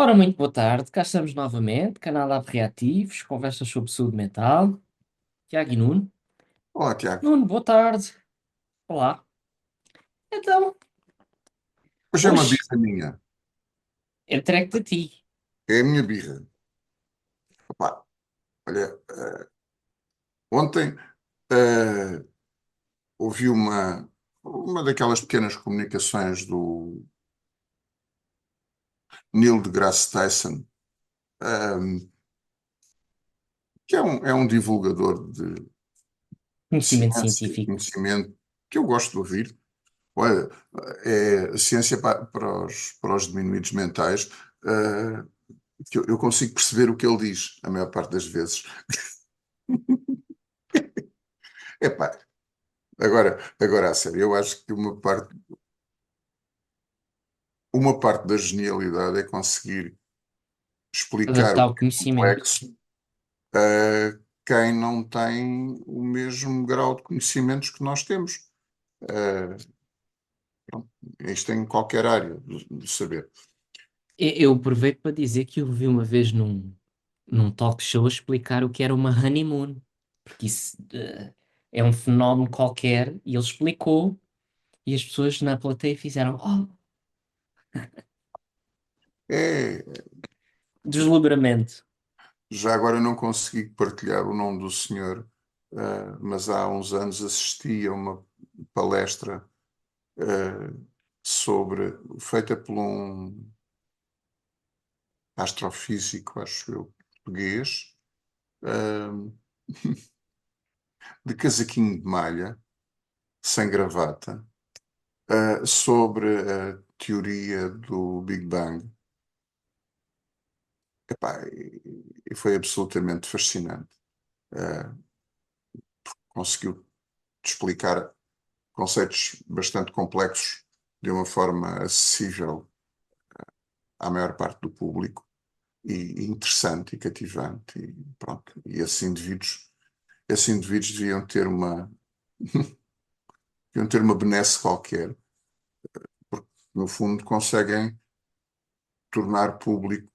Ora, muito boa tarde, cá estamos novamente, canal Lab Reativos, conversas sobre saúde mental, Tiago e Nuno. Olá, Tiago. Nuno, boa tarde, olá. Então, Hoje é uma hoje birra minha. entregue-te a ti. É a minha birra. Opá, olha, ontem eh, ouvi uma daquelas pequenas comunicações do Neil deGrasse Tyson, eh, que é um divulgador de Conhecimento ciência e científico. conhecimento que eu gosto de ouvir. Olha, é ciência para os diminuídos mentais, eh, que eu consigo perceber o que ele diz, a maior parte das vezes. Epá, agora a sério, eu acho que uma parte da genialidade é conseguir explicar o Adaptar o que é conhecimento. complexo a quem não tem o mesmo grau de conhecimentos que nós temos. Uh, pronto, isto em qualquer área do saber. Eu aproveito para dizer que eu vi uma vez num talk show a explicar o que era uma honeymoon, porque isso é um fenómeno qualquer, e ele explicou, e as pessoas na plateia fizeram, oh, É, deslumbramento. já agora não consegui partilhar o nome do senhor, mas há uns anos assisti a uma palestra feita por um astrofísico, acho eu, português, uh, de casaquinho de malha, sem gravata, sobre a teoria do Big Bang. Epá, e foi absolutamente fascinante. Uh, Conseguiu explicar conceitos bastante complexos de uma forma acessível à maior parte do público e interessante e cativante. E pronto. E esses indivíduos deviam ter uma benesse qualquer, porque no fundo conseguem tornar público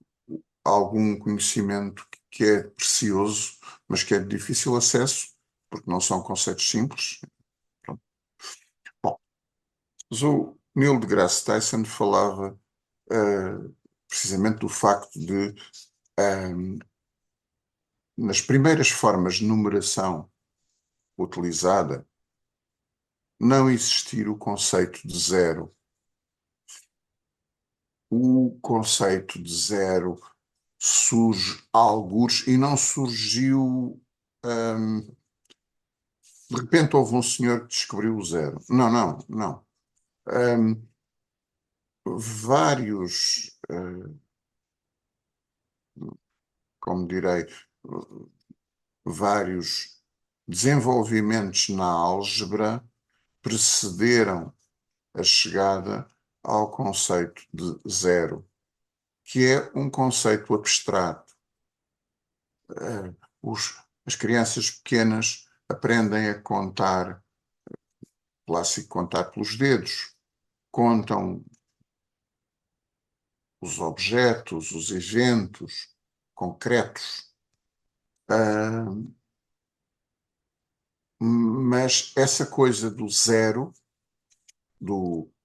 algum conhecimento que é precioso, mas que é de difícil acesso, porque não são conceitos simples. Pronto. Bom, mas o Neil deGrasse Tyson falava precisamente do facto de, ehm, nas primeiras formas de numeração utilizada, não existir o conceito de zero. O conceito de zero surge algures e não surgiu. ehm, De repente houve um senhor que descobriu o zero. Não, não, não. Ahm, vários, como direi, vários desenvolvimentos na álgebra precederam a chegada ao conceito de zero, que é um conceito abstrato. Ah, as crianças pequenas aprendem a contar, clássico contar pelos dedos, contam os objetos, os eventos concretos. Ah, mas essa coisa do zero,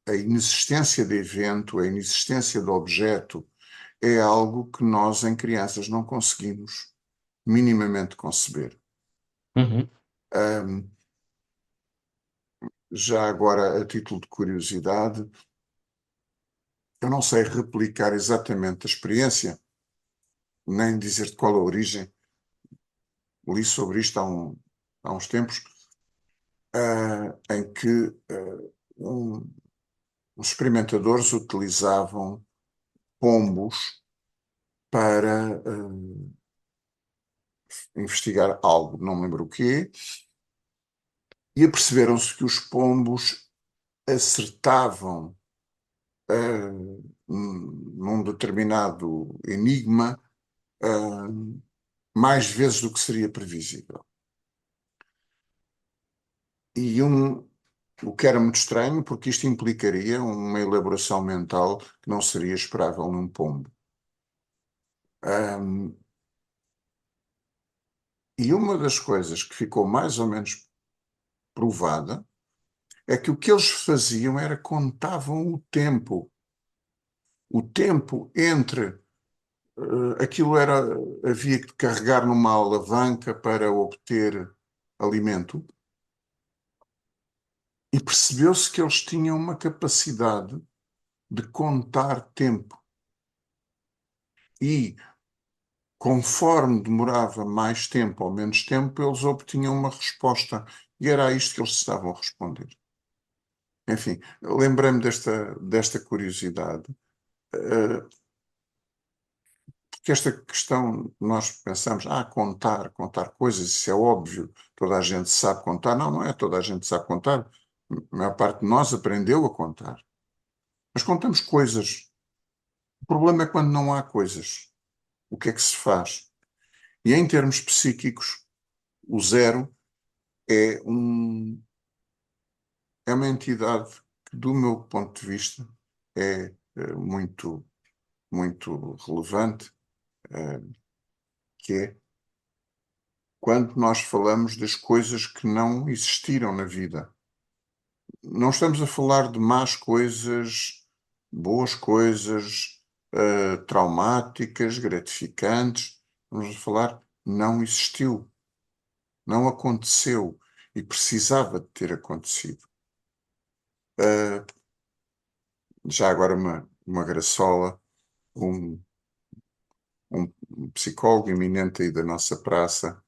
a inexistência de evento, a inexistência de objeto, é algo que nós, em crianças, não conseguimos minimamente conceber. Uhum. Ah, já agora, a título de curiosidade, eu não sei replicar exatamente a experiência, nem dizer de qual a origem. Li sobre isto há uns tempos, em que um, os experimentadores utilizavam pombos para investigar algo, não me lembro o quê, e aperceberam-se que os pombos acertavam num determinado enigma mais vezes do que seria previsível. E o que era muito estranho, porque isto implicaria uma elaboração mental que não seria esperável num pombo. Ahm, e uma das coisas que ficou mais ou menos provada é que o que eles faziam era contavam o tempo entre aquilo era, havia que carregar numa alavanca para obter alimento, e percebeu-se que eles tinham uma capacidade de contar tempo. E conforme demorava mais tempo ou menos tempo, eles obtinham uma resposta. E era a isto que eles estavam a responder. Enfim, lembrei-me desta curiosidade, porque esta questão, nós pensamos, contar coisas, isso é óbvio, toda a gente sabe contar. Não, não é toda a gente sabe contar. A maior parte de nós aprendeu a contar. Mas contamos coisas. O problema é quando não há coisas. O que é que se faz? E em termos psíquicos, o zero é é uma entidade que, do meu ponto de vista, é muito, muito relevante, eh, que é quando nós falamos das coisas que não existiram na vida. Não estamos a falar de más coisas, boas coisas, traumáticas, gratificantes. Estamos a falar não existiu, não aconteceu e precisava de ter acontecido. Uh, Já agora uma graçola, um, um psicólogo eminente aí da nossa praça,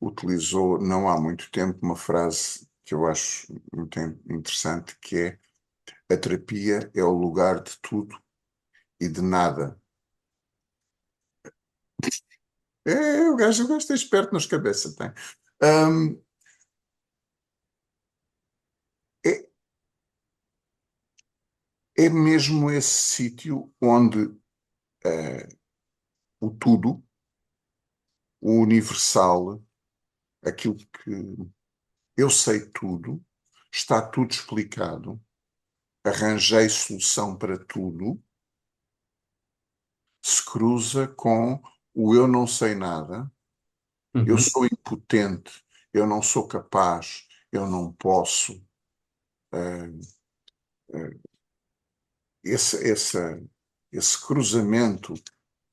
utilizou não há muito tempo uma frase que eu acho muito interessante, que é: a terapia é o lugar de tudo e de nada. O gajo tem esperto nas cabeças, tem. Hum, é, é mesmo esse sítio onde o tudo, o universal, aquilo que eu sei tudo, está tudo explicado, arranjei solução para tudo, se cruza com o eu não sei nada, eu Uhum. sou impotente, eu não sou capaz, eu não posso. Esse, esse, esse cruzamento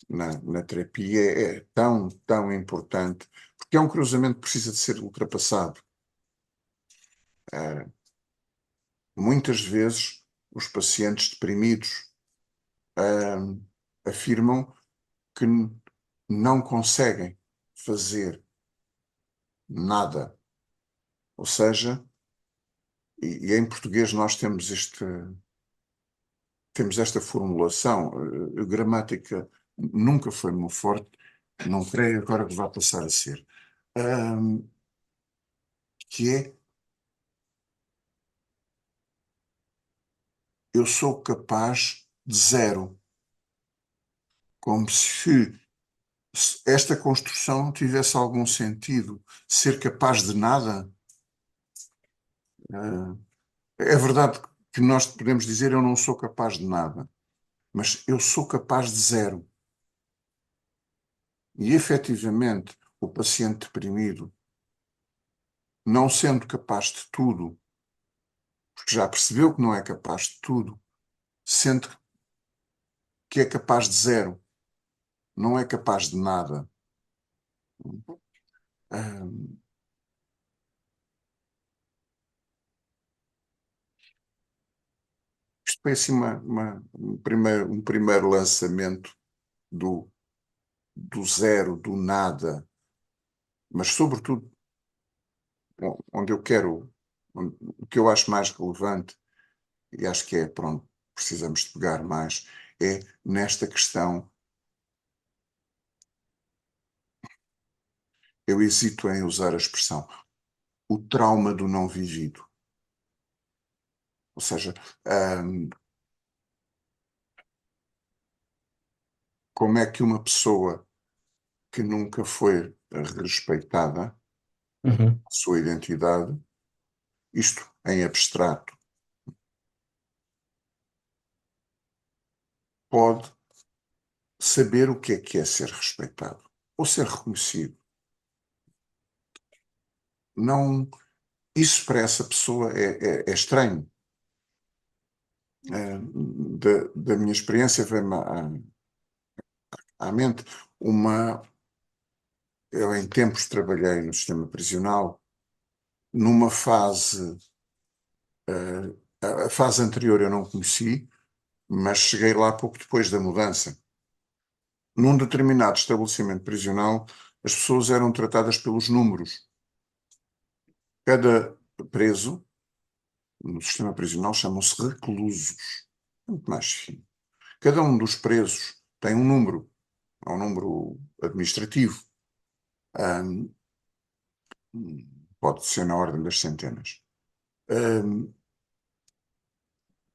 na terapia é tão, tão importante, porque é um cruzamento que precisa de ser ultrapassado. Muitas vezes os pacientes deprimidos afirmam que não conseguem fazer nada. Ou seja, e em português nós temos esta formulação, gramática nunca foi muito forte, não creio agora que vá passar a ser, ahm, que é: eu sou capaz de zero, como se esta construção tivesse algum sentido. Ser capaz de nada. Ah, é verdade que nós podemos dizer eu não sou capaz de nada, mas eu sou capaz de zero. E efetivamente, o paciente deprimido, não sendo capaz de tudo, porque já percebeu que não é capaz de tudo, sente que é capaz de zero, não é capaz de nada. Ah, isto foi assim um primeiro lançamento do, do zero, do nada, mas sobretudo onde eu quero, o que eu acho mais relevante, e acho que é pronto, precisamos de pegar mais, é nesta questão. Eu hesito em usar a expressão o trauma do não vivido. Ou seja, hum, como é que uma pessoa que nunca foi respeitada, a Uhum. sua identidade, isto em abstrato, pode saber o que é ser respeitado ou ser reconhecido. Não, isso para essa pessoa é estranho. Da minha experiência veio-me à mente uma. Eu, em tempos, trabalhei no sistema prisional, numa fase. A fase anterior eu não conheci, mas cheguei lá pouco depois da mudança. Num determinado estabelecimento prisional, as pessoas eram tratadas pelos números. Cada preso, no sistema prisional, chamam-se reclusos. Muito mais fino. Cada um dos presos tem um número, é um número administrativo. Ahm, Pode ser na ordem das centenas. Ahm,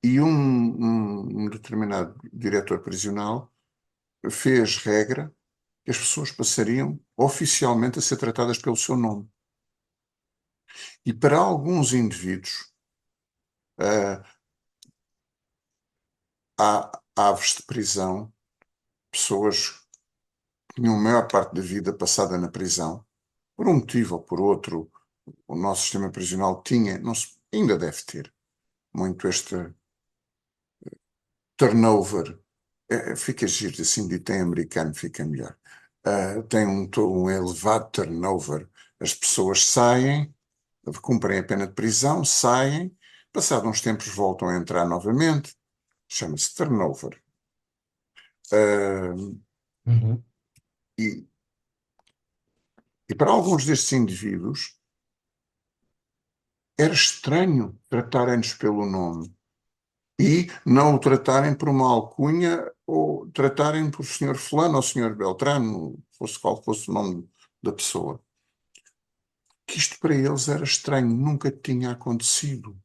e um determinado diretor prisional fez regra que as pessoas passariam oficialmente a ser tratadas pelo seu nome. E para alguns indivíduos, ah, há aves de prisão, pessoas que tinham a maior parte da vida passada na prisão, por um motivo ou por outro. O nosso sistema prisional tinha, não se, ainda deve ter, muito este turnover. Fica giro assim, dito em americano, fica melhor. Tem um elevado turnover. As pessoas saem, cumprem a pena de prisão, saem, passados uns tempos voltam a entrar novamente, chama-se turnover. Uh, Uhum. e, e para alguns destes indivíduos era estranho tratarem-nos pelo nome e não o tratarem por uma alcunha ou tratarem por senhor fulano ou senhor Beltrano, fosse qual fosse o nome da pessoa. Que isto para eles era estranho, nunca tinha acontecido.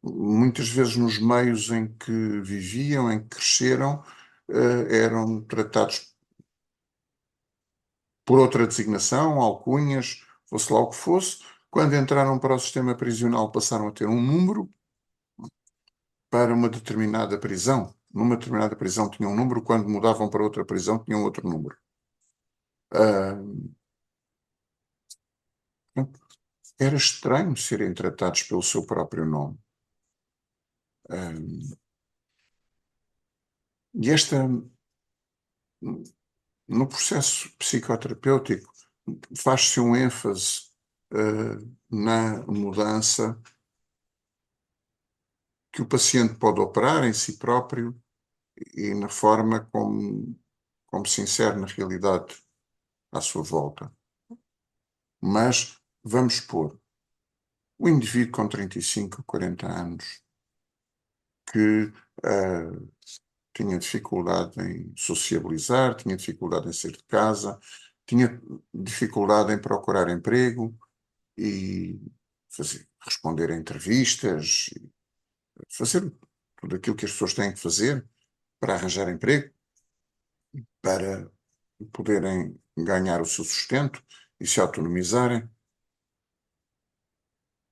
Muitas vezes nos meios em que viviam, em que cresceram, eram tratados por outra designação, alcunhas, fosse lá o que fosse. Quando entraram para o sistema prisional, passaram a ter um número para uma determinada prisão. Numa determinada prisão tinha um número, quando mudavam para outra prisão tinham outro número. Ah, Era estranho serem tratados pelo seu próprio nome. Ah, e no processo psicoterapêutico, faz-se um ênfase na mudança que o paciente pode operar em si próprio e na forma como se insere na realidade à sua volta. Mas vamos pôr o indivíduo com 35, 40 anos que tinha dificuldade em sociabilizar, tinha dificuldade em sair de casa, tinha dificuldade em procurar emprego e responder a entrevistas, fazer tudo aquilo que as pessoas têm que fazer para arranjar emprego, para poderem ganhar o seu sustento e se autonomizarem.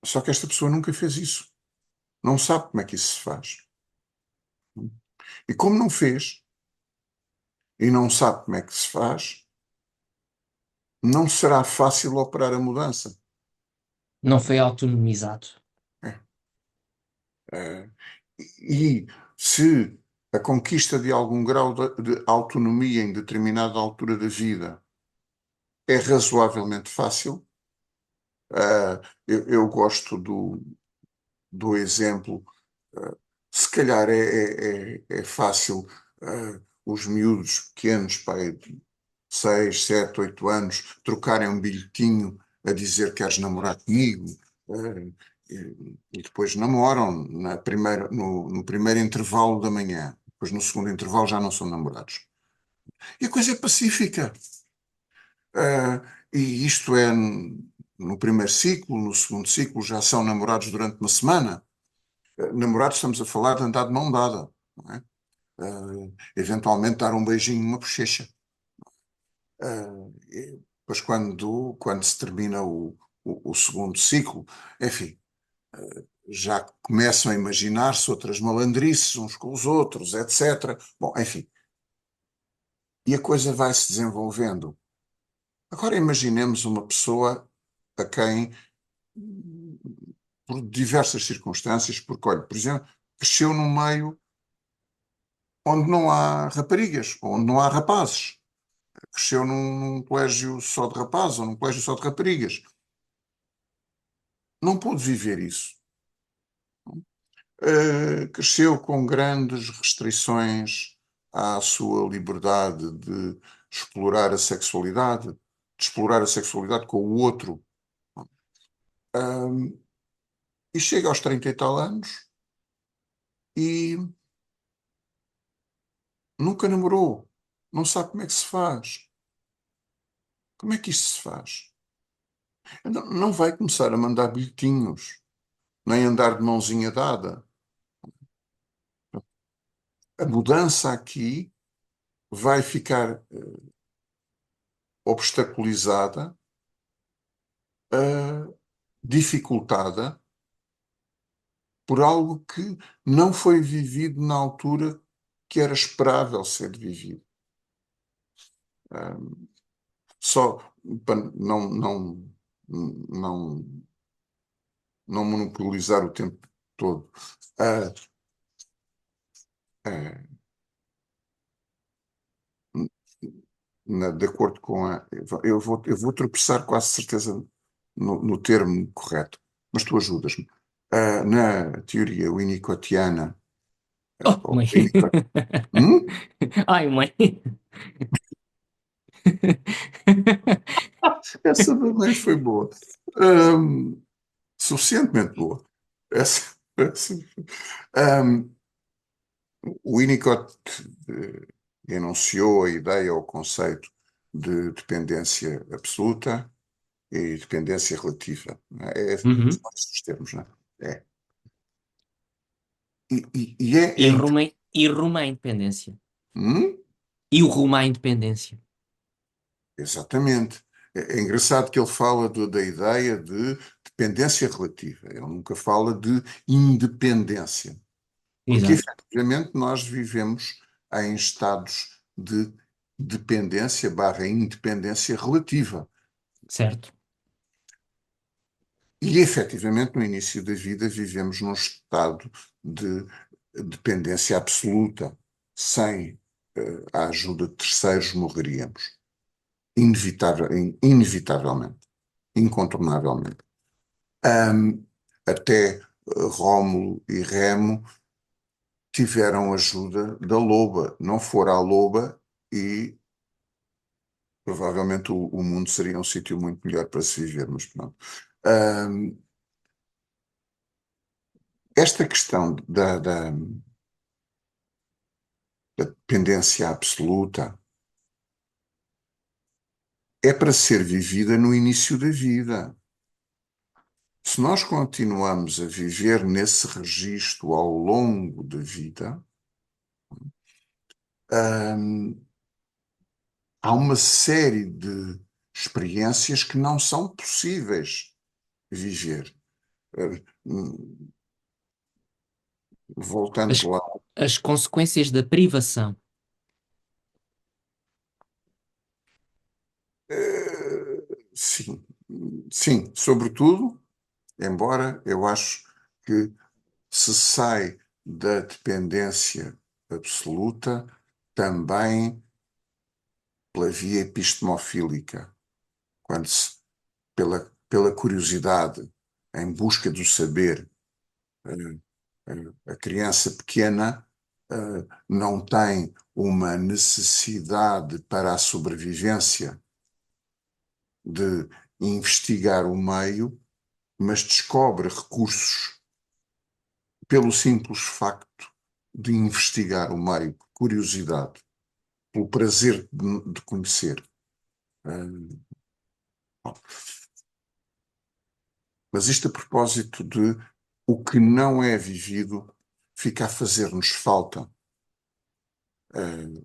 Só que esta pessoa nunca fez isso. Não sabe como é que isso se faz. E como não fez, e não sabe como é que se faz, não será fácil operar a mudança. Não foi autonomizado. É. Eh, e se a conquista de algum grau de autonomia em determinada altura da vida é razoavelmente fácil, eu gosto do exemplo. Se calhar é fácil os miúdos pequenos, pai, de 6, 7, 8 anos, trocarem um bilhetinho a dizer queres namorar comigo, e depois namoram no primeiro intervalo da manhã, depois no segundo intervalo já não são namorados. E a coisa é pacífica. E isto é no primeiro ciclo, no segundo ciclo já são namorados durante uma semana. Namorados, estamos a falar de andar de mão dada, não é? Eventualmente dar um beijinho numa bochecha. Depois, quando se termina o segundo ciclo, enfim, já começam a imaginar-se outras malandrices uns com os outros, etc. Bom, enfim, e a coisa vai se desenvolvendo. Agora imaginemos uma pessoa a quem, por diversas circunstâncias, porque, olha, por exemplo, cresceu num meio onde não há raparigas, onde não há rapazes. Cresceu num colégio só de rapazes ou num colégio só de raparigas. Não pôde viver isso. Cresceu com grandes restrições à sua liberdade de explorar a sexualidade com o outro. Uh, e chega aos 30 e tal anos e nunca namorou. Não sabe como é que se faz. Como é que isto se faz? Não vai começar a mandar bilhetinhos, nem andar de mãozinha dada. A mudança aqui vai ficar obstaculizada, dificultada por algo que não foi vivido na altura que era esperável ser vivido. Uh, Só para não, não monopolizar o tempo todo. Uh, uh, de acordo com a. Eu vou tropeçar quase certeza no termo correto, mas tu ajudas-me. Na teoria winnicottiana, Oh, ou mãe. Hum? Ai, mãe. Essa também foi boa. Ahm, Suficientemente boa. Essa, o Winnicott enunciou a ideia ou o conceito de dependência absoluta e dependência relativa. Não é? Uhum. São esses os termos, não é? É. E E rumo à independência. Hum? E o rumo à independência. Exatamente. É engraçado que ele fala da ideia de dependência relativa. Ele nunca fala de independência. Porque, Exato. efetivamente, nós vivemos em estados de dependência barra independência relativa. Certo. E, efetivamente, no início da vida, vivemos num estado de dependência absoluta. Sem a ajuda de terceiros, morreríamos. Inevitavelmente. Incontornavelmente. Ahm, Até Rómulo e Remo tiveram ajuda da loba. Não fora a loba e provavelmente o mundo seria um sítio muito melhor para se viver, mas pronto. Ahm, Esta questão da dependência absoluta é para ser vivida no início da vida. Se nós continuamos a viver nesse registro ao longo da vida, ahm, há uma série de experiências que não são possíveis viver. Eh, As, Voltando lá. as consequências da privação. Sim, sim, sobretudo, embora eu acho que se sai da dependência absoluta também pela via epistemofílica, quando se, pela curiosidade, em busca do saber, a criança pequena não tem uma necessidade para a sobrevivência de investigar o meio, mas descobre recursos pelo simples facto de investigar o meio, por curiosidade, pelo prazer de conhecer. Uh, mas isto a propósito de o que não é vivido fica a fazer-nos falta.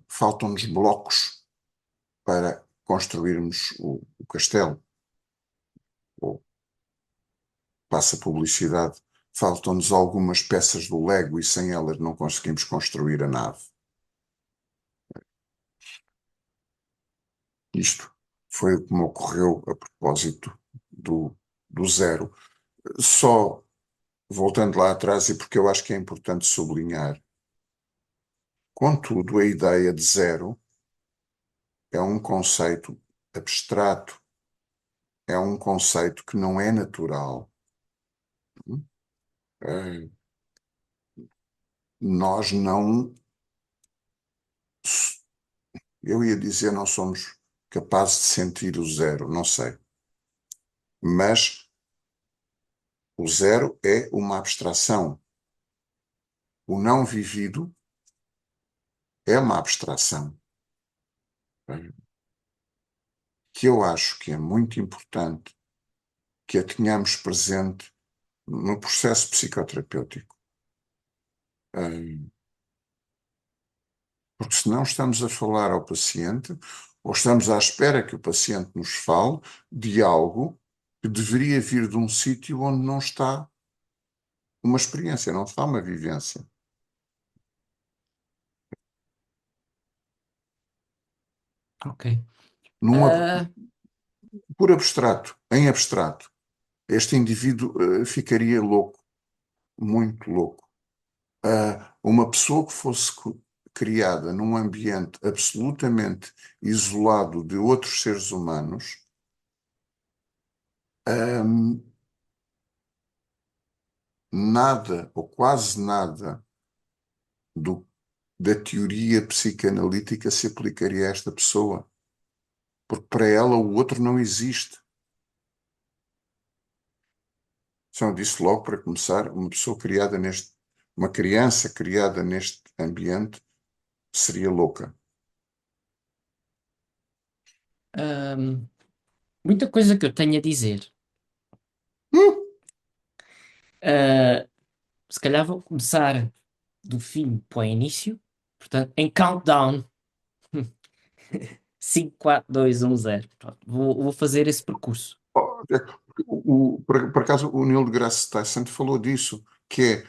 Faltam-nos blocos para construirmos o castelo, ou passa publicidade. Faltam-nos algumas peças do Lego e sem elas não conseguimos construir a nave. Isto foi o que me ocorreu a propósito do, do zero. Só voltando lá atrás, e porque eu acho que é importante sublinhar, contudo, a ideia de zero é um conceito abstrato, é um conceito que não é natural. Eh, Nós não, eu ia dizer, não somos capazes de sentir o zero, não sei. Mas o zero é uma abstração. O não vivido é uma abstração, que eu acho que é muito importante que a tenhamos presente no processo psicoterapêutico. Porque senão estamos a falar ao paciente, ou estamos à espera que o paciente nos fale de algo que deveria vir de um sítio onde não está uma experiência, não está uma vivência. Ok. Num, Ah, por abstrato, em abstrato, este indivíduo ficaria louco, muito louco. Uma pessoa que fosse criada num ambiente absolutamente isolado de outros seres humanos, ahm, nada ou quase nada do, da teoria psicanalítica se aplicaria a esta pessoa, porque para ela o outro não existe. Então, disse logo para começar, uma criança criada neste ambiente seria louca. ahm, muita coisa que eu tenho a dizer. Hum, Ah, se calhar vou começar do fim para o início. Portanto, em countdown. 5, 4, 2, 1, 0. Pronto, vou fazer esse percurso. por acaso, o Neil deGrasse Tyson falou disso, que é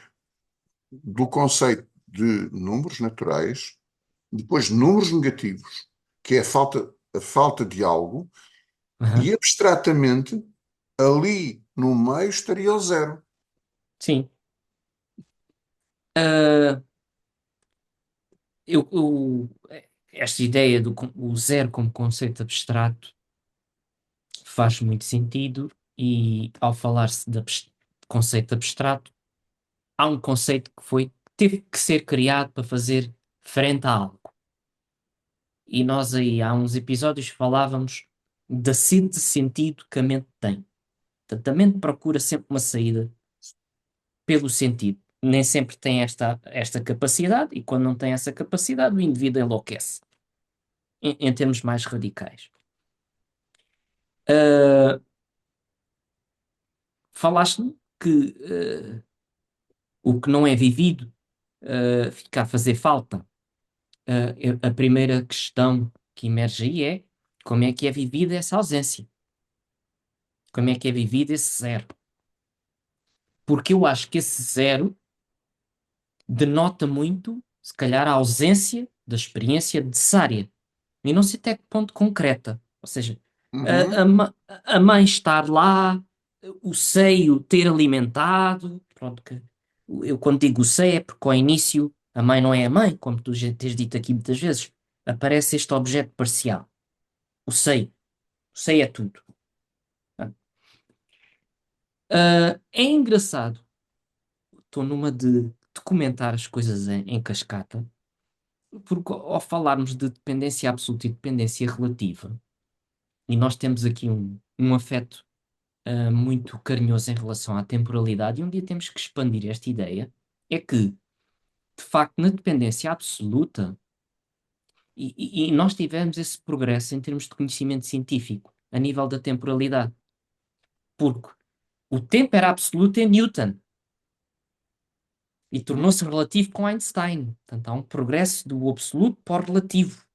do conceito de números naturais, depois números negativos, que é a falta de algo, Aham. e abstratamente, ali no meio estaria o zero. Sim. Ah, esta ideia do o zero como conceito abstrato faz muito sentido e ao falar-se de conceito abstrato, há um conceito teve que ser criado para fazer frente a algo. E nós aí há uns episódios falávamos da sede de sentido que a mente tem. Portanto, a mente procura sempre uma saída pelo sentido. Nem sempre tem esta capacidade, e quando não tem essa capacidade, o indivíduo enlouquece, em termos mais radicais. Uh, falaste que o que não é vivido fica a fazer falta. A primeira questão que emerge aí é como é que é vivida essa ausência? Como é que é vivido esse zero? Porque eu acho que esse zero denota muito, se calhar, a ausência da experiência necessária. E não sei até que ponto concreta. Ou seja, Uhum, a mãe estar lá, o seio ter alimentado. Pronto, que eu quando digo o seio é porque ao início a mãe não é a mãe, como tu já tens dito aqui muitas vezes. Aparece este objeto parcial, o seio. O seio é tudo. É engraçado, estou numa de comentar as coisas em cascata, porque ao falarmos de dependência absoluta e dependência relativa, e nós temos aqui um afeto muito carinhoso em relação à temporalidade, e um dia temos que expandir esta ideia, é que, de facto, na dependência absoluta, e nós tivemos esse progresso em termos de conhecimento científico, a nível da temporalidade, porque o tempo era absoluto em Newton, e tornou-se relativo com Einstein. Portanto, há um progresso do absoluto para o relativo.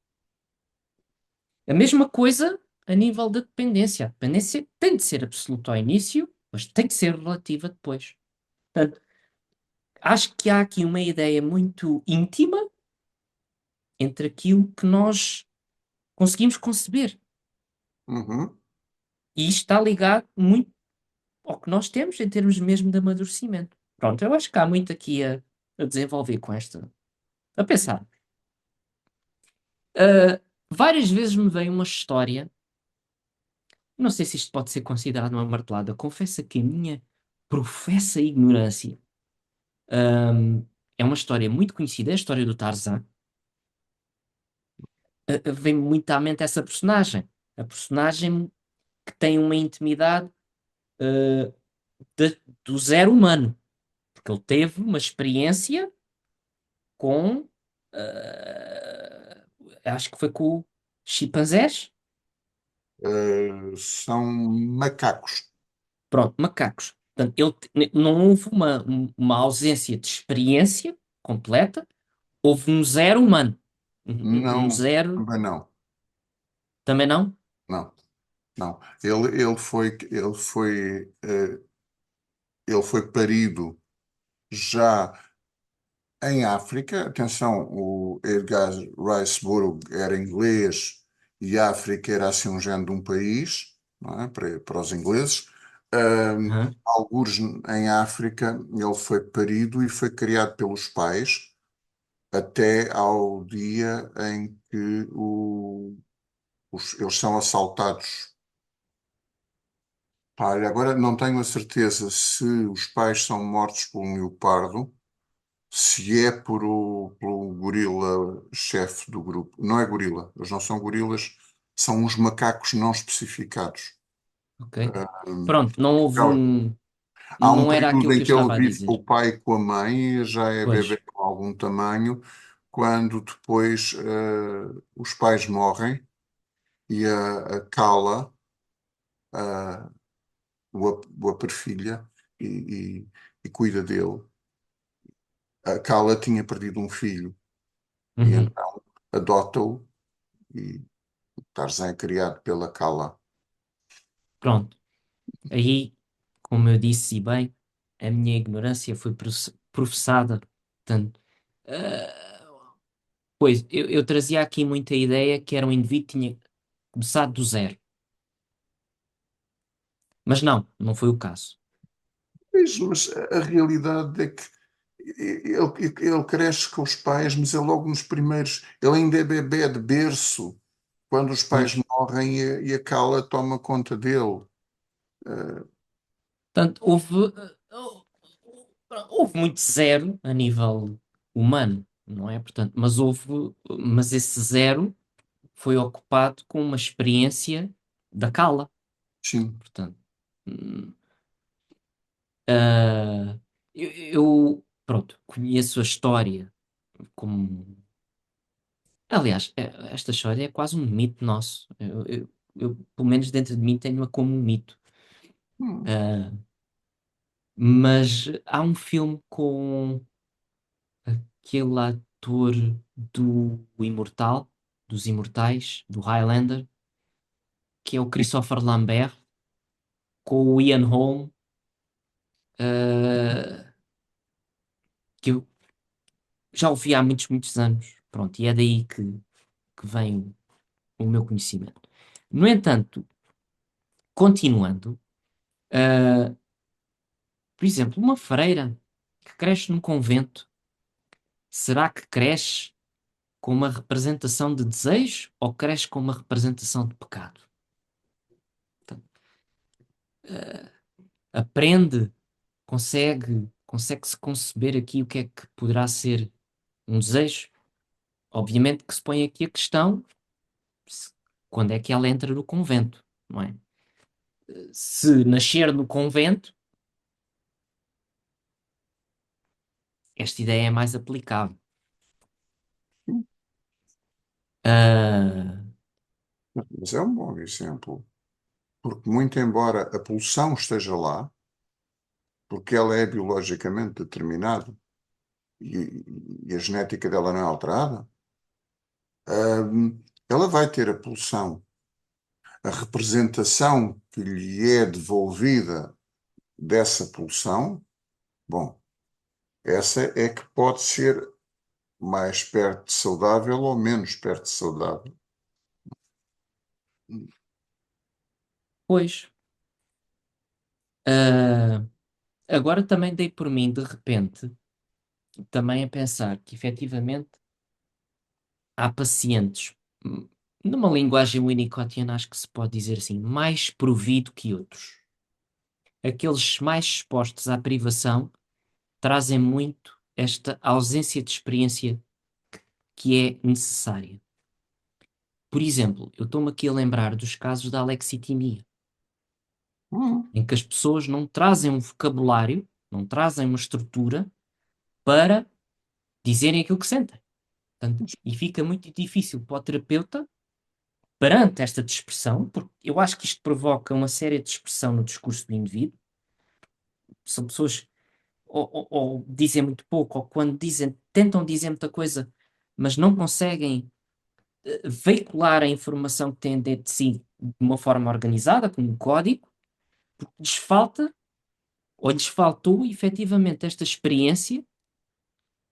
A mesma coisa a nível da dependência. A dependência tem de ser absoluta ao início, mas tem de ser relativa depois. Portanto, acho que há aqui uma ideia muito íntima entre aquilo que nós conseguimos conceber. Uhum. E isto está ligado muito ao que nós temos em termos mesmo de amadurecimento. Pronto, eu acho que há muito aqui a desenvolver com esta. A pensar. Ah, várias vezes me veio uma história, não sei se isto pode ser considerado uma martelada, confesso que a minha professa ignorância. ahm, é uma história muito conhecida, é a história do Tarzan. Vem-me muito à mente essa personagem. A personagem que tem uma intimidade ah, do zero humano, porque ele teve uma experiência com, acho que foi com chimpanzés, São macacos. pronto, macacos. Portanto, não houve uma ausência de experiência completa, houve um zero humano. Um Não, zero, também não. também não? Não, não. Ele foi parido já em África. Atenção, o Edgar Rice Burroughs era inglês e a África era assim um género de um país, não é? Para os ingleses. Aham. Algures em África, ele foi parido e foi criado pelos pais até ao dia em que eles são assaltados. Pá, olha, agora não tenho a certeza se os pais são mortos por um leopardo, se é pelo gorila chefe do grupo. Não é gorila, eles não são gorilas, são uns macacos não especificados. Ok. Hum, Pronto, não houve um. Há um Não era período aquilo que em eu que ele estava a vive com dizer. o pai e com a mãe, e já é Pois. bebê com algum tamanho, quando depois os pais morrem e a Kala, ah, o aperfilha e, e cuida dele. A Kala tinha perdido um filho e Uhum. então adota-o e Tarzan é criado pela Kala. Pronto. Aí, como eu disse e bem, a minha ignorância foi professada. Portanto, pois, eu trazia aqui muita ideia que era um indivíduo que tinha começado do zero. Mas não, não foi o caso. Mas a realidade é que ele cresce com os pais, mas é logo nos primeiros. Ele ainda é bebé de berço quando os pais Pois. morrem e a Kala toma conta dele. Portanto, houve muito zero a nível humano, não é? Portanto, mas esse zero foi ocupado com uma experiência da Cala. Sim. Portanto, hum, ah, pronto, conheço a história como. Aliás, esta história é quase um mito nosso. Pelo menos dentro de mim, tenho-a como um mito. Hum, Ah, mas há um filme com aquele ator do Imortal, dos Imortais, do Highlander, que é o Christopher Lambert, com o Ian Holm, ah, que eu já ouvi há muitos, muitos anos. Pronto, e é daí que vem o meu conhecimento. No entanto, continuando, ah, por exemplo, uma freira que cresce num convento, será que cresce com uma representação de desejo ou cresce com uma representação de pecado? Portanto, aprende, consegue-se conceber aqui o que é que poderá ser um desejo? Obviamente que se põe aqui a questão se- quando é que ela entra no convento, não é? Se nascer no convento, esta ideia é mais aplicável. Ah, mas é um bom exemplo, porque muito embora a pulsão esteja lá, porque ela é biologicamente determinada e a genética dela não é alterada, ela vai ter a pulsão. A representação que lhe é devolvida dessa pulsão, bom, essa é que pode ser mais perto de saudável ou menos perto de saudável. Pois, ah, agora também dei por mim, de repente, também a pensar que efetivamente há pacientes, numa linguagem winnicottiana, acho que se pode dizer assim, mais provido que outros. Aqueles mais expostos à privação trazem muito esta ausência de experiência que é necessária. Por exemplo, eu estou-me aqui a lembrar dos casos da alexitimia, Hum, em que as pessoas não trazem um vocabulário, não trazem uma estrutura para dizerem aquilo que sentem. Portanto, e fica muito difícil para o terapeuta, perante esta dispersão, porque eu acho que isto provoca uma séria dispersão no discurso do indivíduo. São pessoas ou dizem muito pouco, ou quando dizem, tentam dizer muita coisa, mas não conseguem veicular a informação que têm dentro de si de uma forma organizada, como um código, porque lhes falta, ou lhes faltou efetivamente esta experiência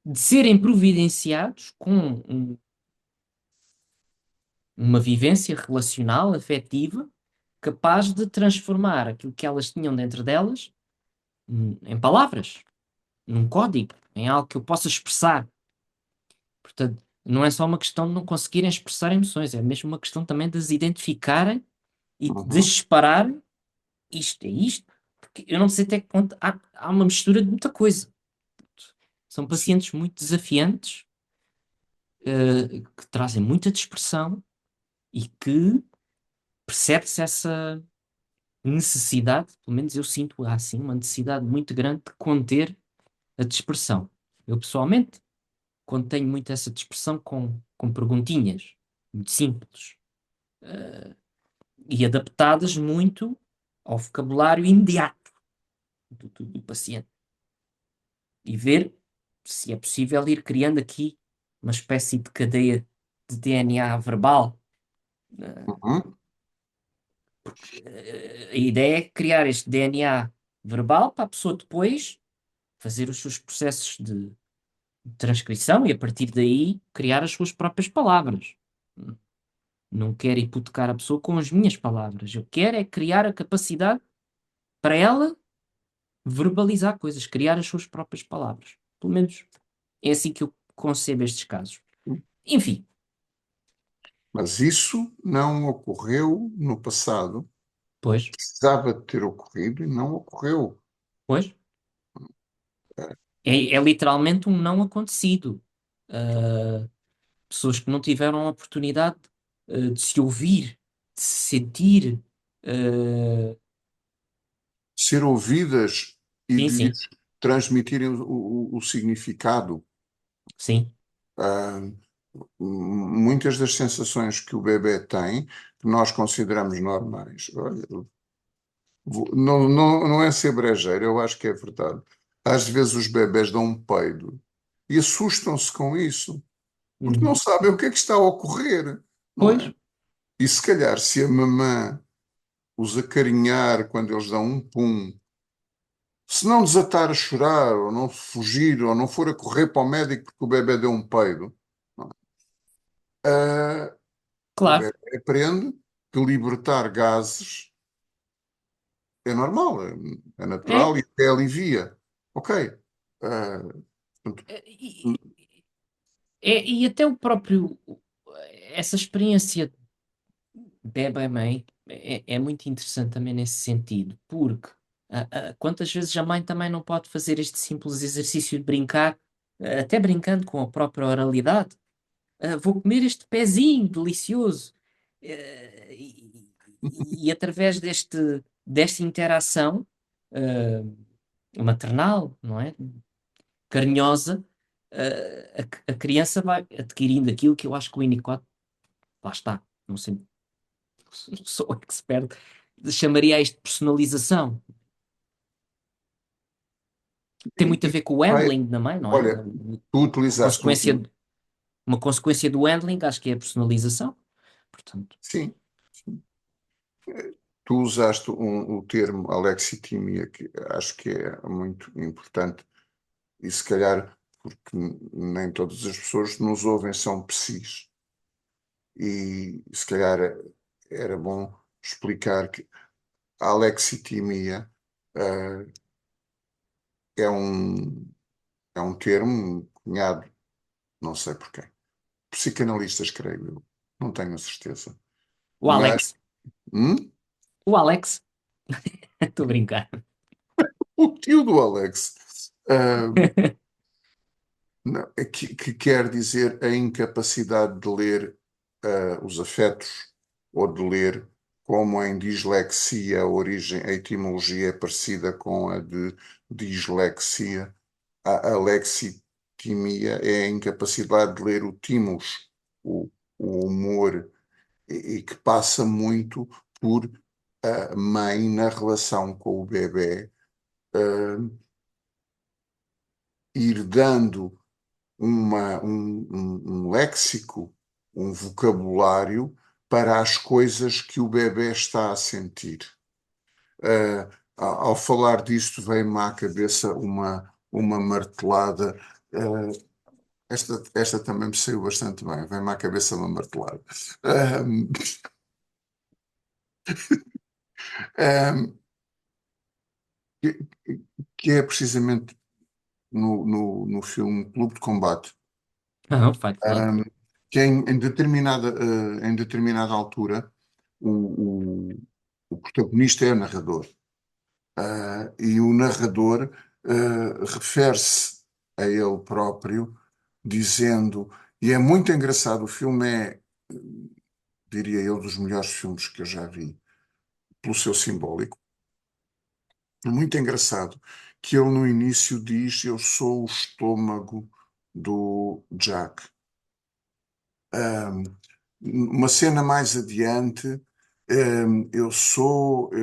de serem providenciados com uma vivência relacional, afetiva, capaz de transformar aquilo que elas tinham dentro delas em palavras, num código, em algo que eu possa expressar. Portanto, não é só uma questão de não conseguirem expressar emoções, é mesmo uma questão também de as identificarem e de uhum, separarem isto é isto, porque eu não sei até que ponto há uma mistura de muita coisa. São sim, pacientes muito desafiantes, que trazem muita dispersão e que percebe-se essa necessidade, pelo menos eu sinto assim, uma necessidade muito grande de conter a dispersão. Eu pessoalmente contenho muito essa dispersão com perguntinhas muito simples e adaptadas muito ao vocabulário imediato do paciente. E ver se é possível ir criando aqui uma espécie de cadeia de DNA verbal. uhum, A ideia é criar este DNA verbal para a pessoa depois fazer os seus processos de transcrição e a partir daí criar as suas próprias palavras. Não quero hipotecar a pessoa com as minhas palavras. Eu quero é criar a capacidade para ela verbalizar coisas, criar as suas próprias palavras. Pelo menos é assim que eu concebo estes casos. sim. Enfim, Mas isso não ocorreu no passado. pois, Precisava de ter ocorrido e não ocorreu. pois, é literalmente um não acontecido. Uh, pessoas que não tiveram a oportunidade, de se ouvir, de se sentir. uh, Ser ouvidas e sim, de sim, lhes transmitirem o significado. sim. Ah, muitas das sensações que o bebê tem, que nós consideramos normais. Olha, não é ser brejeiro, eu acho que é verdade. Às vezes os bebés dão um peido e assustam-se com isso, porque não Uhum. sabem o que é que está a ocorrer, não Pois, é? E se calhar, se a mamã os acarinhar quando eles dão um pum, se não desatar a chorar, ou não fugir, ou não for a correr para o médico porque o bebê deu um peido, não é? O claro. bebê aprende que libertar gases é normal, é É, natural e até alivia. Ok. Ah, portanto, e até o próprio, essa experiência bebê-mãe é muito interessante também nesse sentido, porque quantas vezes a mãe também não pode fazer este simples exercício de brincar, até brincando com a própria oralidade. Vou comer este pezinho delicioso. E através desta interação maternal, não é? Carinhosa, a criança vai adquirindo aquilo que eu acho que o Winnicott, lá está, não sei, não sou expert, chamaria isto de personalização. Tem muito a e ver com o vai, handling também, não é? olha, tu Uma utilizaste consequência, uma consequência do handling, acho que é a personalização. Portanto, sim, tu usaste o termo alexitimia, que acho que é muito importante, e se calhar porque nem todas as pessoas que nos ouvem são psis. E se calhar era bom explicar que a alexitimia eh, é é um termo cunhado, não sei por quem. Psicanalistas, creio eu. Não tenho a certeza. O Mas Alex. hum, O Alex. Estou a brincar. o tio do Alex. Não, é que quer dizer a incapacidade de ler os afetos ou de ler, como em dislexia, a origem, a etimologia é parecida com a de dislexia. A alexitimia é a incapacidade de ler o timos, o, o humor, e que passa muito por a mãe na relação com o bebê ir dando um léxico, um vocabulário para as coisas que o bebê está a sentir. Uh, Ao falar disto, veio-me à cabeça uma martelada. Esta também me saiu bastante bem, veio-me à cabeça uma martelada. Um, um, que, que é precisamente no filme Clube de Combate, Não, Fight Club. um, que em determinada altura o protagonista é narrador. E o narrador refere-se a ele próprio, dizendo, e é muito engraçado, o filme é, diria eu, dos melhores filmes que eu já vi, pelo seu simbólico. É muito engraçado que ele no início diz: Eu sou o estômago do Jack. Um, uma cena mais adiante, eu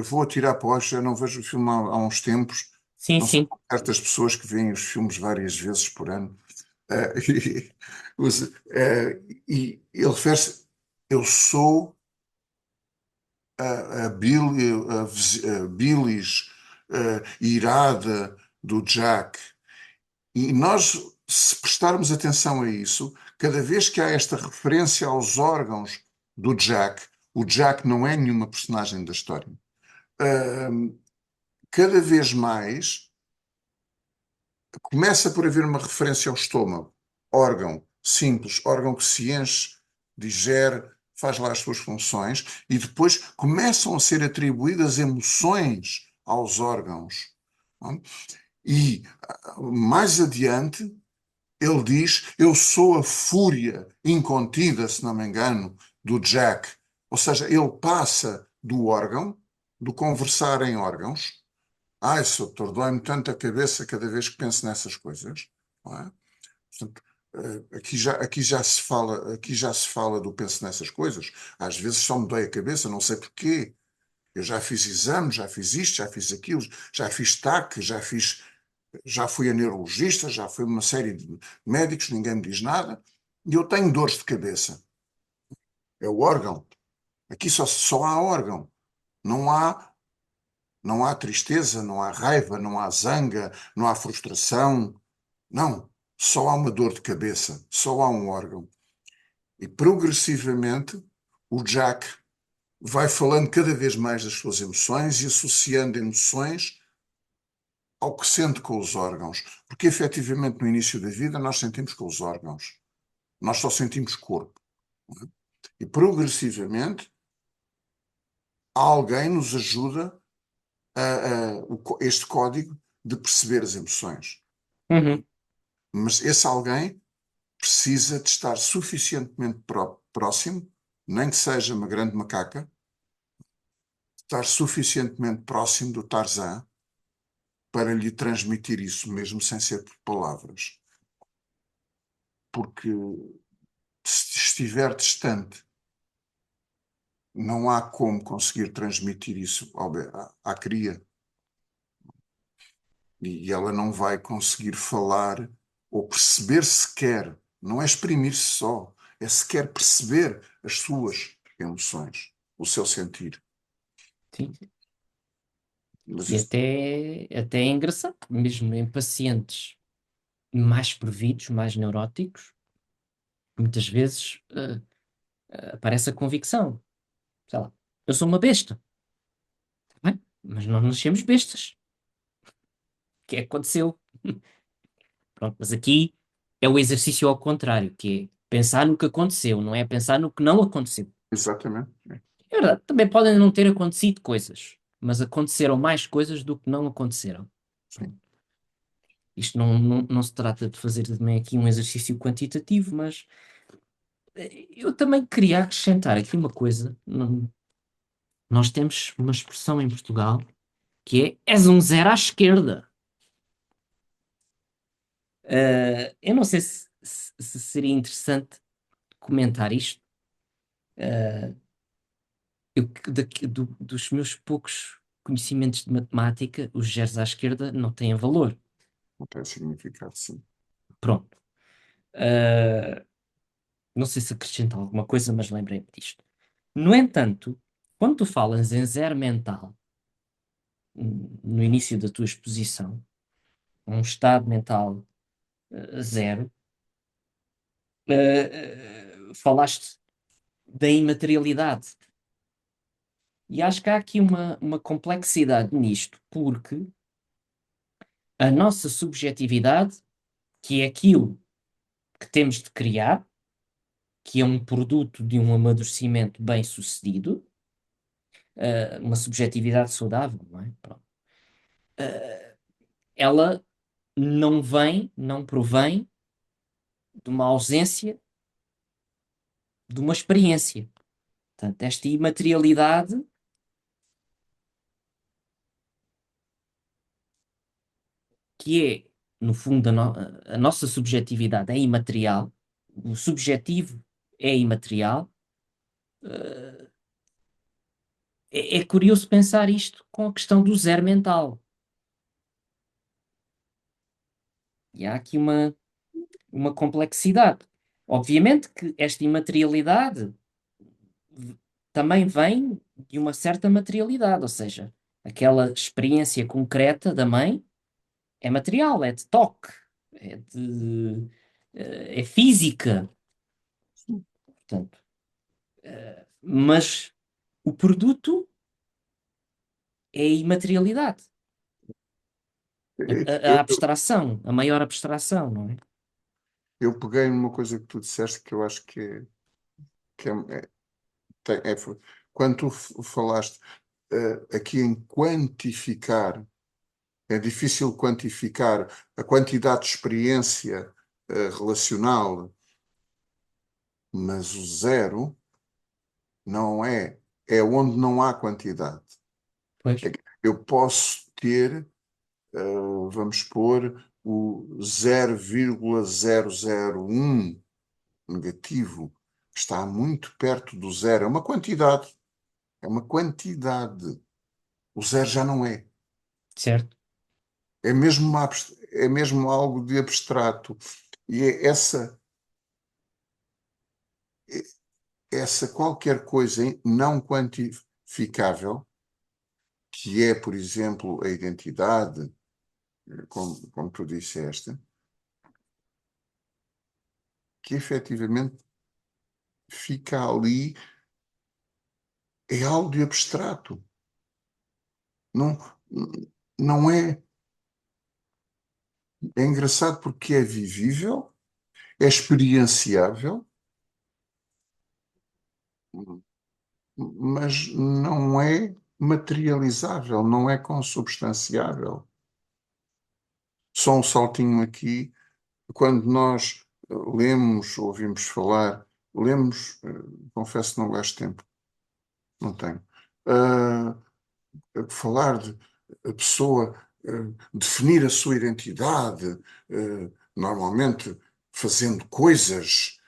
vou atirar para hoje, eu não vejo o filme há uns tempos, Sim, não são sim. certas pessoas que veem os filmes várias vezes por ano. E, e ele refere-se, eu sou a bilis irada do Jack. E nós, se prestarmos atenção a isso, cada vez que há esta referência aos órgãos do Jack, o Jack não é nenhuma personagem da história. Uh, Cada vez mais começa por haver uma referência ao estômago, órgão simples, órgão que se enche, digere, faz lá as suas funções, e depois começam a ser atribuídas emoções aos órgãos. Não? E mais adiante, ele diz: Eu sou a fúria incontida, se não me engano, do Jack. Ou seja, ele passa do órgão, do conversar em órgãos. Ai, doutor, dói-me tanto a cabeça cada vez que penso nessas coisas. Não é? Portanto, aqui já se fala do penso nessas coisas. Às vezes só me dói a cabeça, não sei porquê. Eu já fiz exames, já fiz isto, já fiz aquilo, já fiz TAC, já fui a neurologista, já fui a uma série de médicos, ninguém me diz nada, e eu tenho dores de cabeça. É o órgão. Aqui só há órgão. Não há, não há tristeza, não há raiva, não há zanga, não há frustração. Não. Só há uma dor de cabeça. Só há um órgão. E progressivamente o Jack vai falando cada vez mais das suas emoções e associando emoções ao que sente com os órgãos. Porque efetivamente no início da vida nós sentimos com os órgãos. Nós só sentimos corpo. E progressivamente alguém nos ajuda este código de perceber as emoções. Uhum. Mas esse alguém precisa de estar suficientemente próximo, nem que seja uma grande macaca, estar suficientemente próximo do Tarzan para lhe transmitir isso, mesmo sem ser por palavras. Porque se estiver distante, não há como conseguir transmitir isso à cria. E ela não vai conseguir falar ou perceber sequer, não é exprimir-se só, é sequer perceber as suas emoções, o seu sentir. Sim. Mas E isso, até é engraçado, mesmo em pacientes mais previdos, mais neuróticos, muitas vezes aparece a convicção. Sei lá, eu sou uma besta. Tá bem? Mas nós nascemos bestas. O que é que aconteceu? Pronto, mas aqui é o exercício ao contrário, que é pensar no que aconteceu, não é pensar no que não aconteceu. Exatamente. É verdade, também podem não ter acontecido coisas, mas aconteceram mais coisas do que não aconteceram. Sim. Isto não se trata de fazer também aqui um exercício quantitativo, mas eu também queria acrescentar aqui uma coisa. Nós temos uma expressão em Portugal que é és um zero à esquerda. Eu não sei se seria interessante comentar isto. Dos meus poucos conhecimentos de matemática, os zeros à esquerda não têm valor. Não tem significado, sim. Pronto. Uh, não sei se acrescenta alguma coisa, mas lembrei-me disto. No entanto, quando tu falas em zero mental, no início da tua exposição, um estado mental zero, falaste da imaterialidade. E acho que há aqui uma complexidade nisto, porque a nossa subjetividade, que é aquilo que temos de criar, que é um produto de um amadurecimento bem-sucedido, uma subjetividade saudável, não é? Pronto. Ela não provém de uma ausência de uma experiência. Portanto, esta imaterialidade, que é, no fundo, a nossa subjetividade é imaterial, o subjetivo é imaterial, é curioso pensar isto com a questão do zero mental. E há aqui uma complexidade. Obviamente que esta imaterialidade também vem de uma certa materialidade, ou seja, aquela experiência concreta da mãe é material, é de toque, é física, portanto, mas o produto é a imaterialidade, a Eu, abstração, a maior abstração, não é? eu peguei numa coisa que tu disseste que eu acho que quando tu falaste aqui em quantificar, é difícil quantificar a quantidade de experiência relacional, mas o zero não é, é onde não há quantidade. Pois, Eu posso ter, vamos pôr, o 0,001 negativo, está muito perto do zero. É uma quantidade. É uma quantidade. O zero já não é. certo, É mesmo algo de abstrato. E é essa qualquer coisa não quantificável, que é, por exemplo, a identidade, como tu disseste, que efetivamente fica ali, é algo de abstrato. Não, não é. É engraçado porque é vivível, é experienciável, mas não é materializável, não é consubstanciável. Só um saltinho aqui, quando nós lemos, ouvimos falar, lemos, confesso que não gasto tempo, não tenho. Ah, falar de a pessoa definir a sua identidade, normalmente fazendo coisas,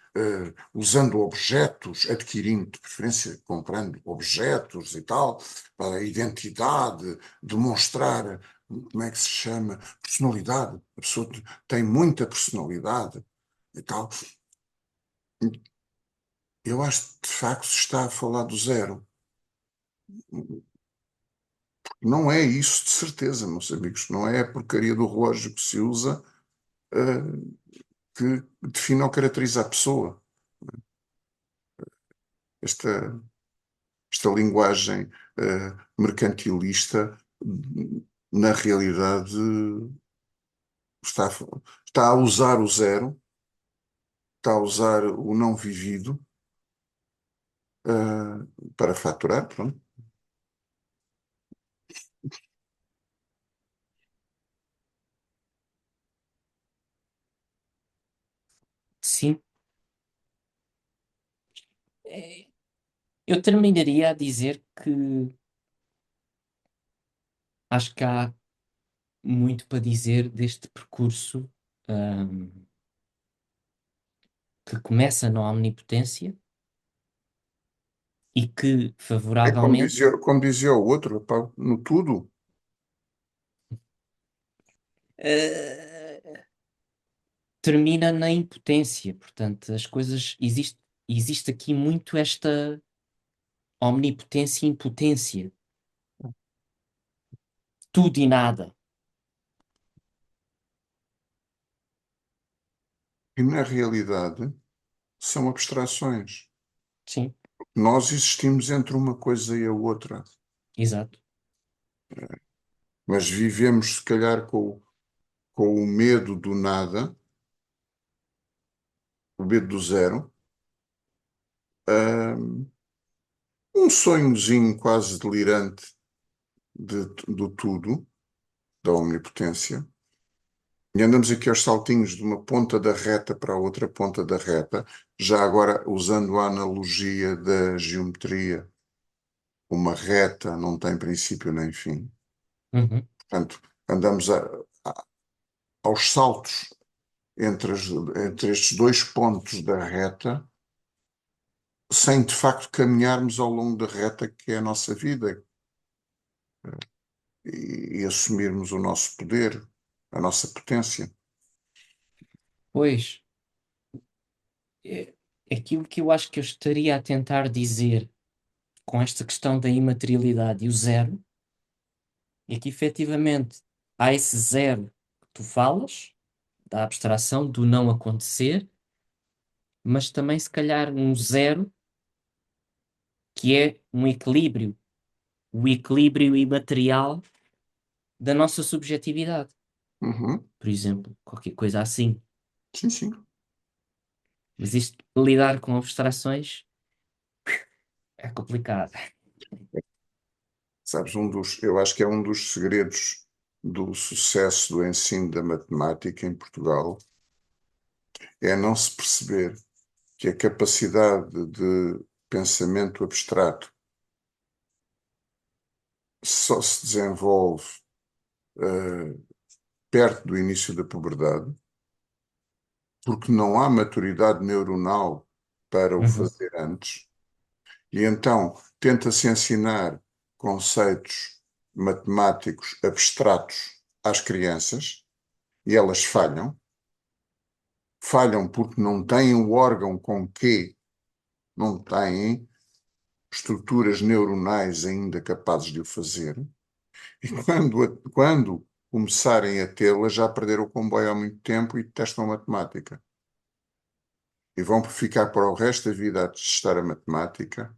usando objetos, adquirindo, de preferência, comprando objetos e tal, para a identidade, demonstrar, como é que se chama, personalidade. A pessoa tem muita personalidade e tal. Eu acho que, de facto, se está a falar do zero. Não é isso de certeza, meus amigos. Não é a porcaria do relógio que se usa, que define ou caracteriza a pessoa. Esta, esta linguagem mercantilista na realidade, está, está a usar o zero, está a usar o não vivido, para faturar, pronto. Sim. É, eu terminaria a dizer que acho que há muito para dizer deste percurso, ahm, que começa na omnipotência e que, É favoravelmente, como dizia o outro, pá, no tudo. eh, termina na impotência. Portanto, as coisas. Existe aqui muito esta omnipotência e impotência. Tudo e nada. E na realidade são abstrações. Sim, Nós existimos entre uma coisa e a outra, exato. mas vivemos, se calhar, com o medo do nada, o medo do zero, ah, um sonhozinho quase delirante do tudo, da omnipotência, e andamos aqui aos saltinhos de uma ponta da reta para a outra ponta da reta, já agora usando a analogia da geometria. Uma reta não tem princípio nem fim. Uhum. Portanto, andamos aos saltos entre estes dois pontos da reta, sem de facto caminharmos ao longo da reta que é a nossa vida e assumirmos o nosso poder, a nossa potência. Pois, é, aquilo que eu acho que eu estaria a tentar dizer com esta questão da imaterialidade e o zero é que efetivamente há esse zero que tu falas, da abstração, do não acontecer, mas também se calhar um zero que é um equilíbrio, o equilíbrio imaterial da nossa subjetividade, Uhum. por exemplo, qualquer coisa assim. Sim, sim. Mas isto, lidar com abstrações é complicado. Sabes, eu acho que é um dos segredos do sucesso do ensino da matemática em Portugal, é não se perceber que a capacidade de pensamento abstrato só se desenvolve eh, perto do início da puberdade, porque não há maturidade neuronal para o Uhum. fazer antes, e então tenta-se ensinar conceitos matemáticos abstratos às crianças e elas falham. Falham porque não têm o órgão com que não têm estruturas neuronais ainda capazes de o fazer. E quando começarem a tê-la, já perderam o comboio há muito tempo e testam matemática. E vão ficar para o resto da vida a testar a matemática.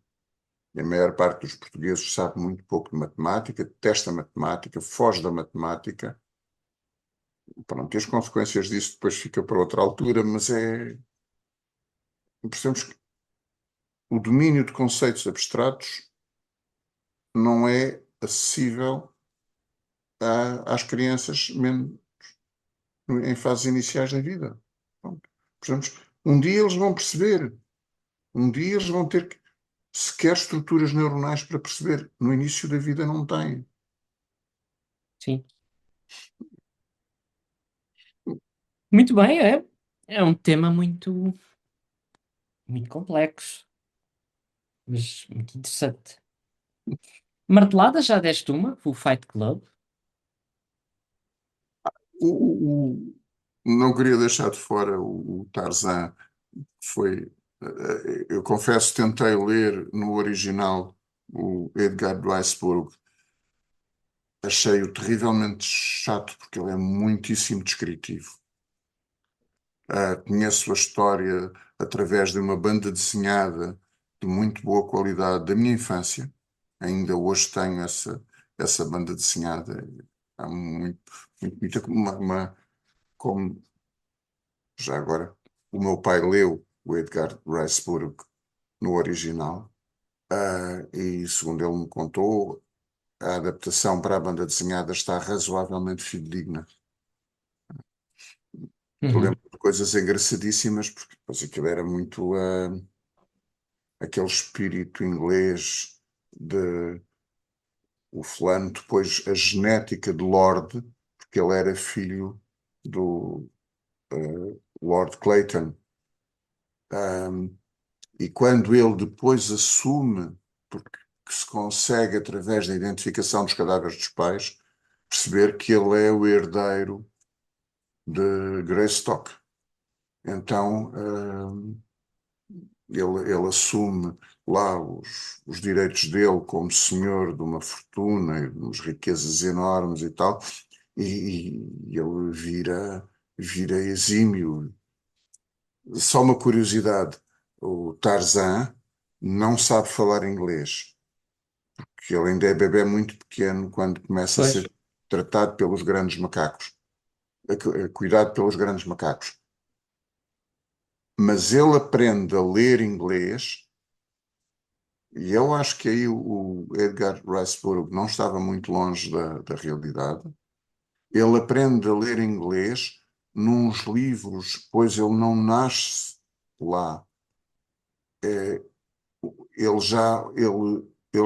E a maior parte dos portugueses sabe muito pouco de matemática, testa matemática, foge da matemática. Pronto, e as consequências disso depois fica para outra altura, mas percebemos que o domínio de conceitos abstratos não é acessível às crianças mesmo em fases iniciais da vida. Pronto. Portanto, um dia eles vão perceber, um dia eles vão ter sequer estruturas neuronais para perceber. No início da vida não têm. Sim. Muito bem, é. É um tema muito complexo, mas muito interessante. Martelada, já deste uma, o Fight Club. Não queria deixar de fora o Tarzan, que foi. Eu confesso, tentei ler no original o Edgar Rice Burroughs. Achei-o terrivelmente chato porque ele é muitíssimo descritivo. Conheço a história através de uma banda desenhada de muito boa qualidade da minha infância. Ainda hoje tenho essa banda desenhada é muito, muito bonita, como já agora o meu pai leu o Edgar Rice Burroughs no original, e segundo ele me contou, a adaptação para a banda desenhada está razoavelmente fidedigna. Eu lembro Uhum, de coisas engraçadíssimas, porque depois aquilo era muito aquele espírito inglês de o fulano, depois a genética de Lord, porque ele era filho do Lord Clayton. Um, e quando ele depois assume, porque se consegue, através da identificação dos cadáveres dos pais, perceber que ele é o herdeiro de Greystock. Então, ele assume lá os direitos dele como senhor de uma fortuna e de umas riquezas enormes e tal, e ele vira exímio. Só uma curiosidade, o Tarzan não sabe falar inglês, porque ele ainda é bebé muito pequeno quando começa a pois. ser tratado pelos grandes macacos, cuidado pelos grandes macacos. Mas ele aprende a ler inglês. E eu acho que aí o Edgar Rice Burroughs não estava muito longe da realidade. Ele aprende a ler inglês nos livros, pois ele não nasce lá. Ele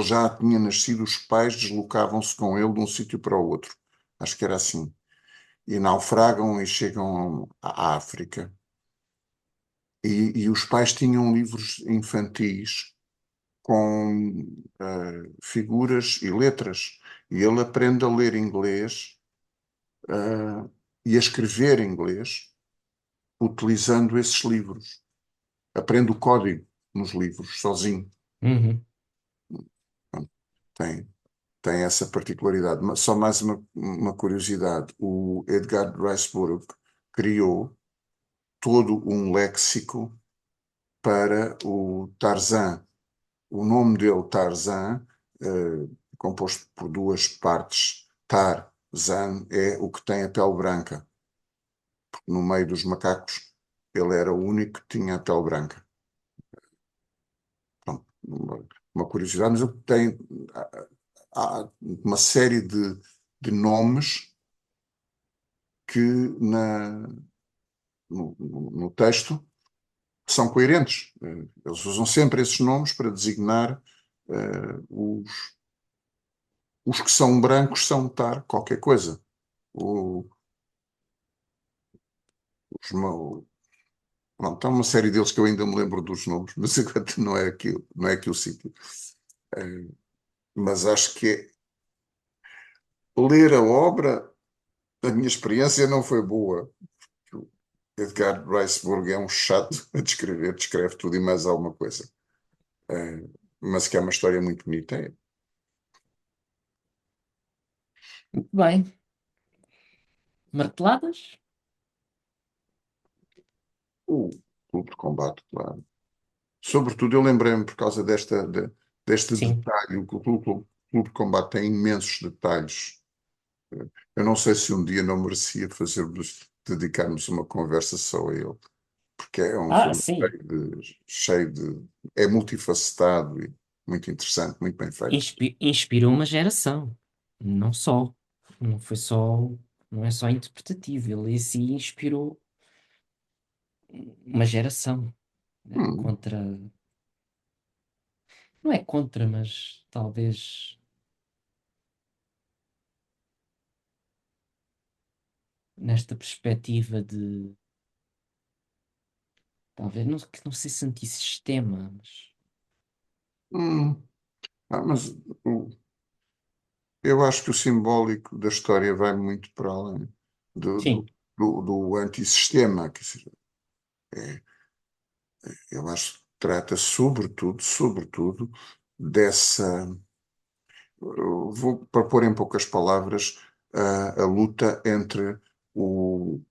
já tinha nascido, os pais deslocavam-se com ele de um sítio para o outro. Acho que era assim. E naufragam e chegam à África. E os pais tinham livros infantis com figuras e letras. E ele aprende a ler inglês e a escrever inglês utilizando esses livros. Aprende o código nos livros, sozinho. Uhum. Pronto, tem essa particularidade. Mas só mais uma curiosidade. O Edgar Rice Burroughs criou todo um léxico para o Tarzan. O nome dele, Tarzan, composto por duas partes. Tarzan é o que tem a pele branca. No meio dos macacos, ele era o único que tinha a pele branca. Pronto, uma curiosidade, mas ele tem há uma série de nomes que no texto são coerentes. Eles usam sempre esses nomes para designar os que são brancos são tar qualquer coisa. O, os, pronto, há uma série deles que eu ainda me lembro dos nomes, mas agora não é aqui o sítio. Mas acho que ler a obra, a minha experiência não foi boa. O Edgar Rice Burroughs é um chato a descrever, descreve tudo e mais alguma coisa. Eh, mas que é uma história muito bonita. É. Muito bem. Marteladas? O Clube de Combate, claro. Sobretudo, eu lembrei-me por causa deste Sim. detalhe. Clube de Combate tem imensos detalhes. Eu não sei se um dia não merecia dedicarmos uma conversa só a ele, porque é um Ah, filme sim. é multifacetado e muito interessante, muito bem feito. Inspirou uma geração. Não só. Não foi só. Não é só interpretativo. Ele em si inspirou uma geração, né? Hum, Contra. Não é contra, mas talvez nesta perspectiva de. Talvez não, que não sei se antissistema, mas. hum. Mas eu acho que o simbólico da história vai muito para além do, Sim. do, do antissistema. Quer dizer, é, eu acho que trata sobretudo, dessa. Vou para pôr em poucas palavras a luta entre o,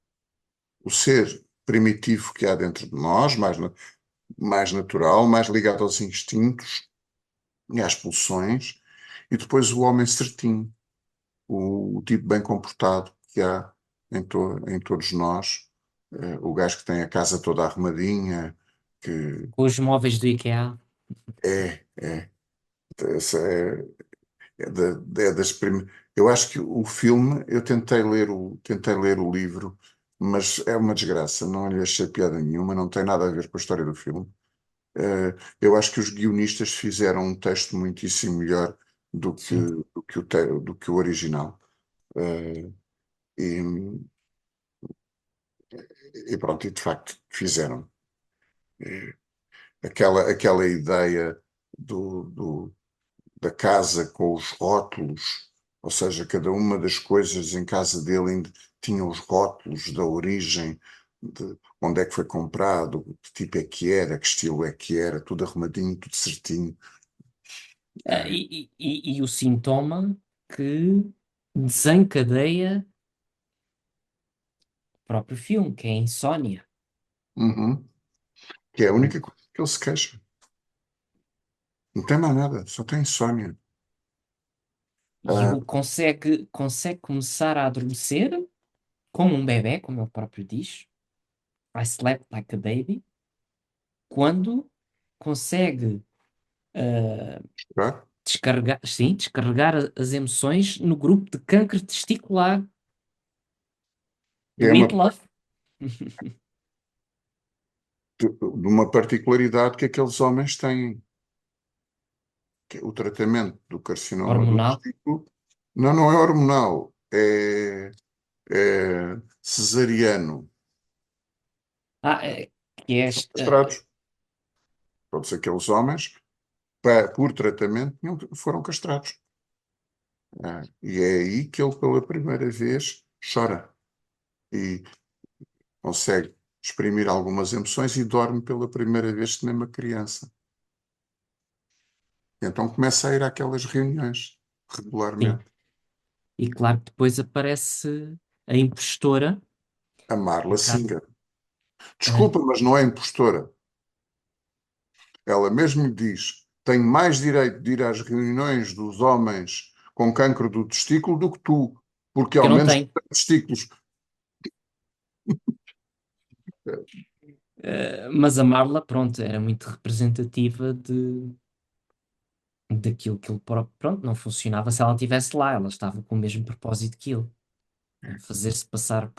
o ser primitivo que há dentro de nós, mais natural, mais ligado aos instintos e às pulsões, e depois o homem certinho, o tipo bem comportado que há em todos nós, o gajo que tem a casa toda arrumadinha, que Com os móveis do IKEA. é, essa é das primeiras. Eu acho que o filme, eu tentei ler o livro, mas é uma desgraça, não lhe achei piada nenhuma, não tem nada a ver com a história do filme. Eu acho que os guionistas fizeram um texto muitíssimo melhor Sim. do que o original. Eh, e, e pronto, e de facto fizeram. Eh, aquela ideia do, da casa com os rótulos, ou seja, cada uma das coisas em casa dele ainda tinha os rótulos da origem, de onde é que foi comprado, que tipo é que era, que estilo é que era, tudo arrumadinho, tudo certinho. Eh, E o sintoma que desencadeia o próprio filme, que é a insónia. uhum. Que é a única coisa que ele se queixa. Não tem mais nada, só tem insónia. E Ah, ele consegue começar a adormecer como um bebé, como ele próprio diz. I slept like a baby. Quando consegue claro. descarregar as emoções no grupo de câncer testicular É do Meatloaf, de uma particularidade que aqueles homens têm, que é o tratamento do carcinoma do hormonal. testículo. Não, não é hormonal, é cesariano. Que é São castrados. Todos aqueles homens, por tratamento, foram castrados. E é aí que ele, pela primeira vez, chora e consegue exprimir algumas emoções e dorme pela primeira vez que nem uma criança. Então começa a ir àquelas reuniões sim. regularmente. E claro que depois aparece a impostora, A no Marla caso, Singer. a- Desculpa, mas não é impostora. Ela mesmo lhe diz: tenho mais direito de ir às reuniões dos homens com cancro do testículo do que tu, porque que ao eu não menos tenho. testículos. Mas a Marla, pronto, era muito representativa daquilo que ele próprio, pronto, não funcionava se ela estivesse lá. Ela estava com o mesmo propósito que ele, fazer-se passar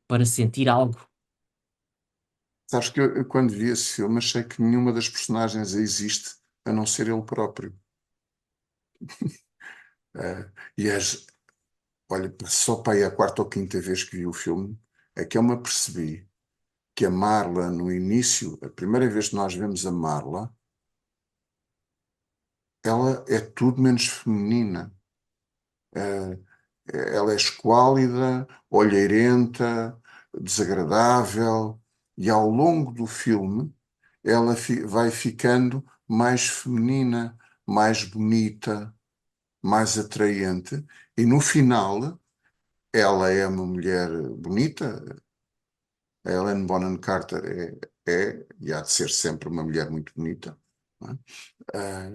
para sentir algo. Sabes que eu, quando vi esse filme, achei que nenhuma das personagens existe a não ser ele próprio. Eh, e olha, só para aí a quarta ou quinta vez que vi o filme, é que eu me apercebi que a Marla, no início, a primeira vez que nós vemos a Marla, ela é tudo menos feminina. Eh, ela é esquálida, olheirenta, desagradável, e ao longo do filme ela vai ficando mais feminina, mais bonita, mais atraente, e no final ela é uma mulher bonita. A Helena Bonham Carter e há de ser sempre uma mulher muito bonita. Não é? Ah,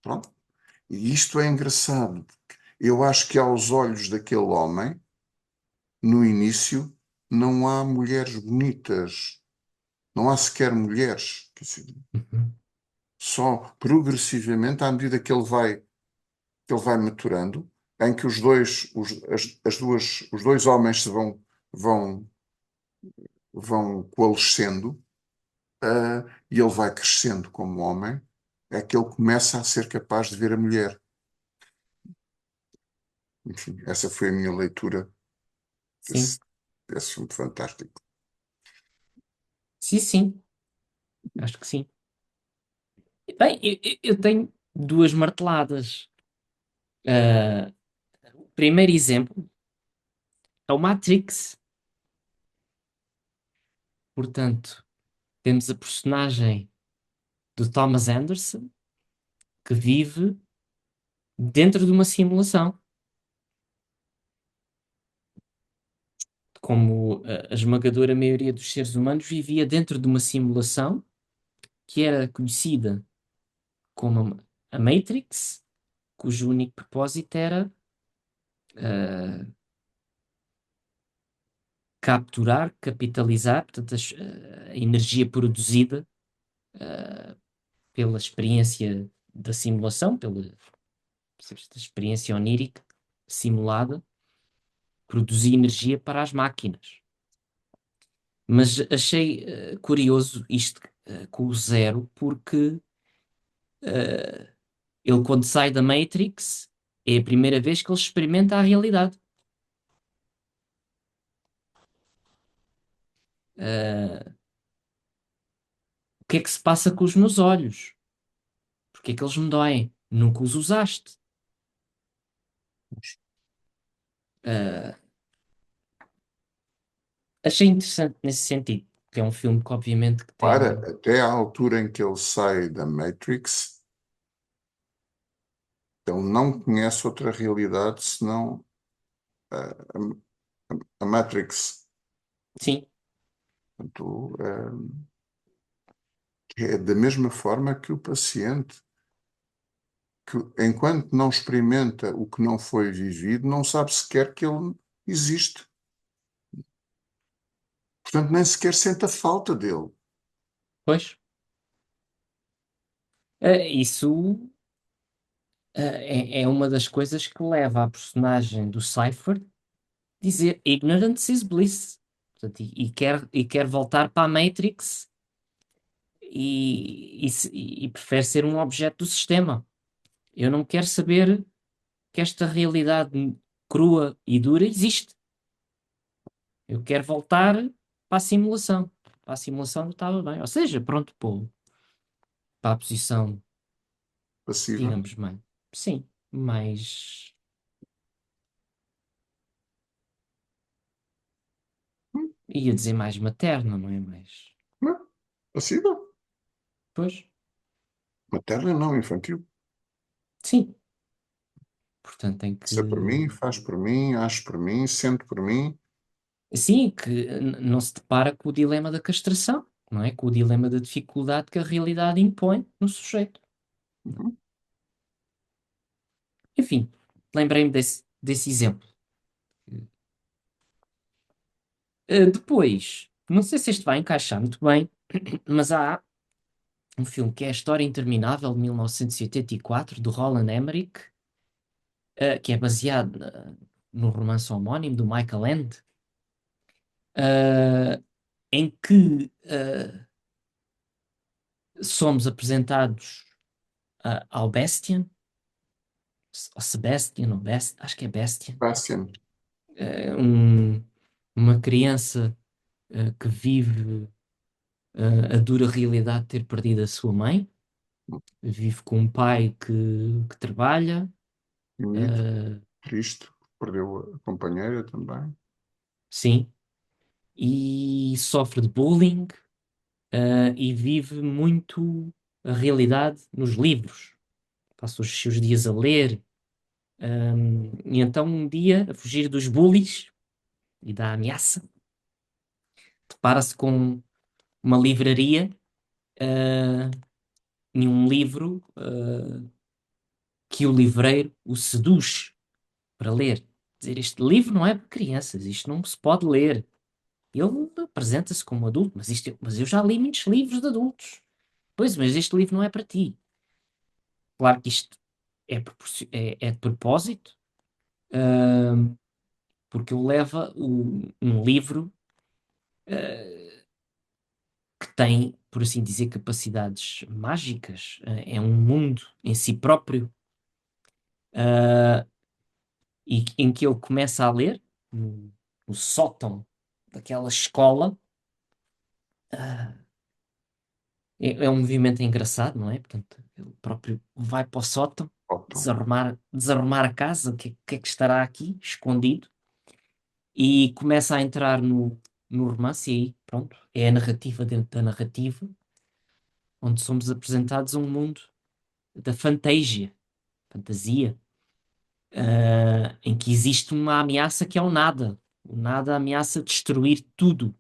pronto. E isto é engraçado. Eu acho que aos olhos daquele homem, no início, não há mulheres bonitas, não há sequer mulheres. Quer dizer, Uhum. só progressivamente, à medida que ele vai maturando, em que os dois homens vão, vão coalescendo, e ele vai crescendo como homem, é que ele começa a ser capaz de ver a mulher. Enfim, essa foi a minha leitura Sim, desse, desse filme fantástico. sim, sim, acho que sim. Bem, eu tenho duas marteladas. Ah, o primeiro exemplo é o Matrix. Portanto, temos a personagem do Thomas Anderson que vive dentro de uma simulação, como a esmagadora maioria dos seres humanos vivia dentro de uma simulação que era conhecida como a Matrix, cujo único propósito era uh, capturar, capitalizar, portanto, a energia produzida pela experiência da simulação, pela experiência onírica simulada, produzir energia para as máquinas. Mas achei curioso isto com o Zero, porque ele, quando sai da Matrix, é a primeira vez que ele experimenta a realidade. O que é que se passa com os meus olhos? Porque é que eles me doem? Nunca os usaste. Ah, achei interessante nesse sentido, que é um filme que obviamente que Para, tem... até à altura em que ele sai da Matrix, ele não conhece outra realidade senão a Matrix. Sim, Portanto, é da mesma forma que o paciente, que enquanto não experimenta o que não foi vivido, não sabe sequer que ele existe. Portanto, nem sequer sente a falta dele. pois. Isso é uma das coisas que leva a personagem do Cypher a dizer ignorance is bliss. Portanto, e quer voltar para a Matrix e prefere ser um objeto do sistema. Eu não quero saber que esta realidade crua e dura existe. Eu quero voltar para a simulação. Para a simulação estava bem. Ou seja, pronto, pô, para a posição, Passiva. digamos bem. Sim, mas Hum, ia dizer mais materna, não é? Mais. não, passiva. Pois, Materna não, infantil. sim. Portanto, tem Isso é por mim, que. faz por mim, age por mim, sente por mim. Sim, que não se depara com o dilema da castração, não é? Com o dilema da dificuldade que a realidade impõe no sujeito. Uhum. Enfim, lembrei-me desse exemplo. Depois, não sei se este vai encaixar muito bem, mas há um filme que é A História Interminável, de 1984, do Roland Emmerich, que é baseado no romance homónimo do Michael Ende, eh, em que somos apresentados ao Bastian, ou Sebastian, ou acho que é Bastian, Bastian, um- uma criança que vive a dura realidade de ter perdido a sua mãe, vive com um pai que trabalha, unido, eh, triste, perdeu a companheira também. sim, e sofre de bullying, e vive muito a realidade nos livros. Passa os seus dias a ler. E então, um dia, a fugir dos bullies e da ameaça, depara-se com uma livraria uh, e um livro que o livreiro o seduz para ler. Dizer, este livro não é para crianças, isto não se pode ler. Ele apresenta-se como adulto, mas eu já li muitos livros de adultos. Pois, mas este livro não é para ti. Claro que isto é de propósito, uh, porque ele leva um livro que tem, por assim dizer, capacidades mágicas, é um mundo em si próprio, em que ele começa a ler no sótão daquela escola. É um movimento engraçado, não é? Portanto, ele próprio vai para o sótão, Otto, desarrumar a casa, o que é que estará aqui, escondido, e começa a entrar no romance, e aí, pronto, é a narrativa dentro da narrativa, onde somos apresentados a um mundo da fantasia, em que existe uma ameaça que é o nada. O nada ameaça destruir tudo.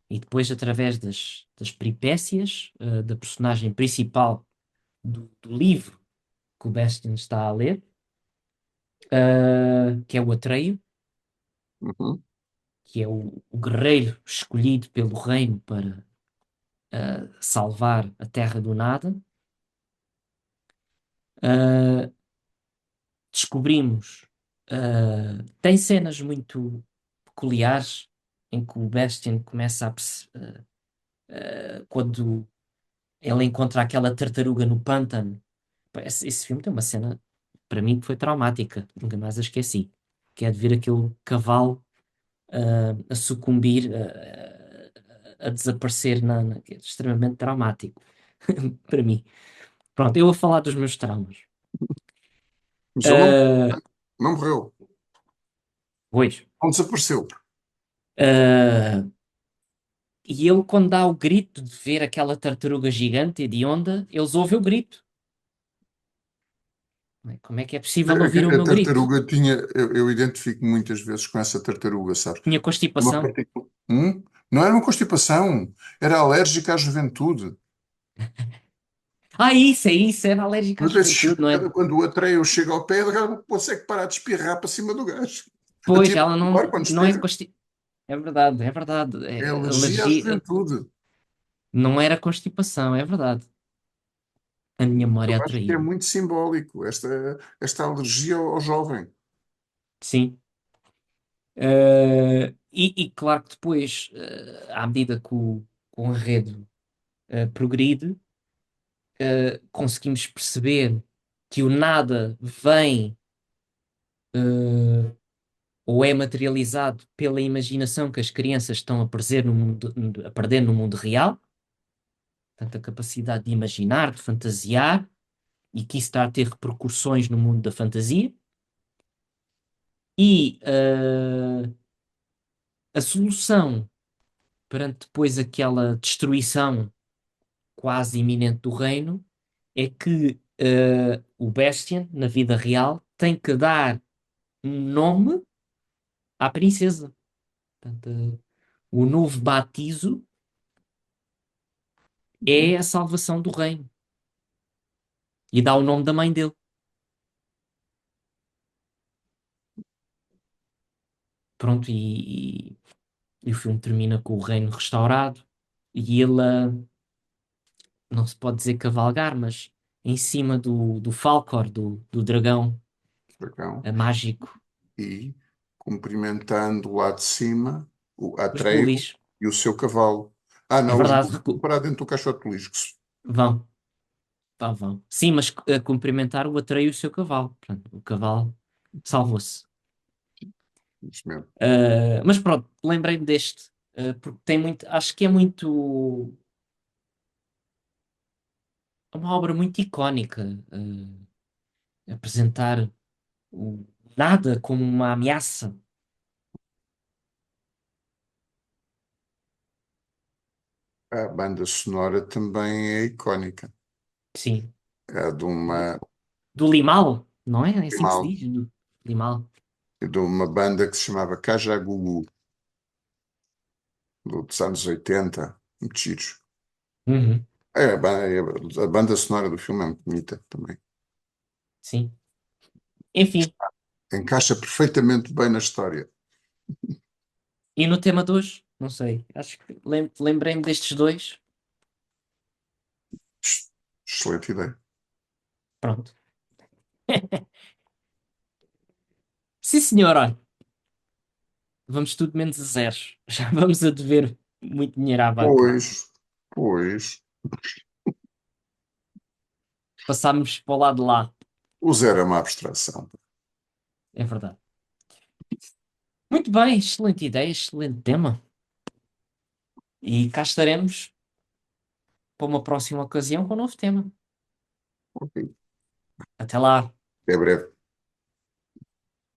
E depois, através das peripécias, da personagem principal do livro, que o Bastian está a ler, que é o Atreio, Uhum. que é o guerreiro escolhido pelo reino para salvar a Terra do Nada. Uh, Descobrimos. Tem cenas muito peculiares em que o Bastian começa a quando ele encontra aquela tartaruga no pântano. Pá, esse filme tem uma cena, para mim, que foi traumática, nunca mais a esqueci. Que é de ver aquele cavalo a sucumbir, a desaparecer, que é extremamente traumático para mim. Pronto, eu a falar dos meus traumas. Mas ele Uh, não morreu, Pois. não desapareceu. Uh, e ele, quando dá o grito de ver aquela tartaruga gigante hedionda, eles ouvem o grito. Não é? Como é que é possível ouvir o A meu grito? tartaruga tinha, eu identifico muitas vezes com essa tartaruga, sabes? Tinha Uma constipação. partícula. Não era uma constipação, era alérgica à juventude. Ah, é isso, era alérgica à Uma vez juventude, não é? chocada quando o Atreio chega ao pé, ela não consegue parar de espirrar para cima do gajo. Pois, Atira ela no ar não, quando não é espirra. constipação. É verdade, é verdade. É É alergia à alergia. juventude. Não era constipação, é verdade. A minha memória Eu a acho que é trair-me. muito simbólico esta alergia ao jovem. Sim. E claro que depois, à medida que o enredo progride, conseguimos perceber que o nada vem ou é materializado pela imaginação que as crianças estão a perder no mundo real, portanto, a capacidade de imaginar, de fantasiar, e que isso está a ter repercussões no mundo da fantasia. E a solução perante depois aquela destruição quase iminente do reino é que o Bastian, na vida real, tem que dar um nome à princesa. Portanto, o novo batizo é a salvação do reino. E dá o nome da mãe dele. Pronto, e o filme termina com o reino restaurado e ele, não se pode dizer cavalgar, mas em cima do Falcor, do dragão Dragão. mágico E cumprimentando lá de cima o dos Atreio bullies. e o seu cavalo. Ah, É não, os verdade, burros vão parar dentro do caixote de lixo. vão, vão. Sim, mas a cumprimentar o Atreio e o seu cavalo. Portanto, o cavalo salvou-se. Isso mesmo. Mas pronto, lembrei-me deste, porque tem muito, acho que é muito, é uma obra muito icónica, apresentar o nada como uma ameaça. A banda sonora também é icónica. Sim. É de Do, uma, do Limal, não é? É assim que se mal- diz? Do Limal. de uma banda que se chamava Kajagoogoo, dos anos 80, muito giros. Uhum, A banda sonora do filme é muito bonita também. sim. Enfim, Encaixa perfeitamente bem na história. e no tema de hoje? Não sei. Acho que lembrei-me destes dois. Excelente ideia. Pronto. Sim, senhor, olha, vamos tudo menos a zeros. Já vamos a dever muito dinheiro à banca. Pois, pois, Passámos para o lado de lá. o zero é uma abstração. É verdade. Muito bem, excelente ideia, excelente tema. E cá estaremos para uma próxima ocasião com um novo tema. Ok. Até lá. Até breve.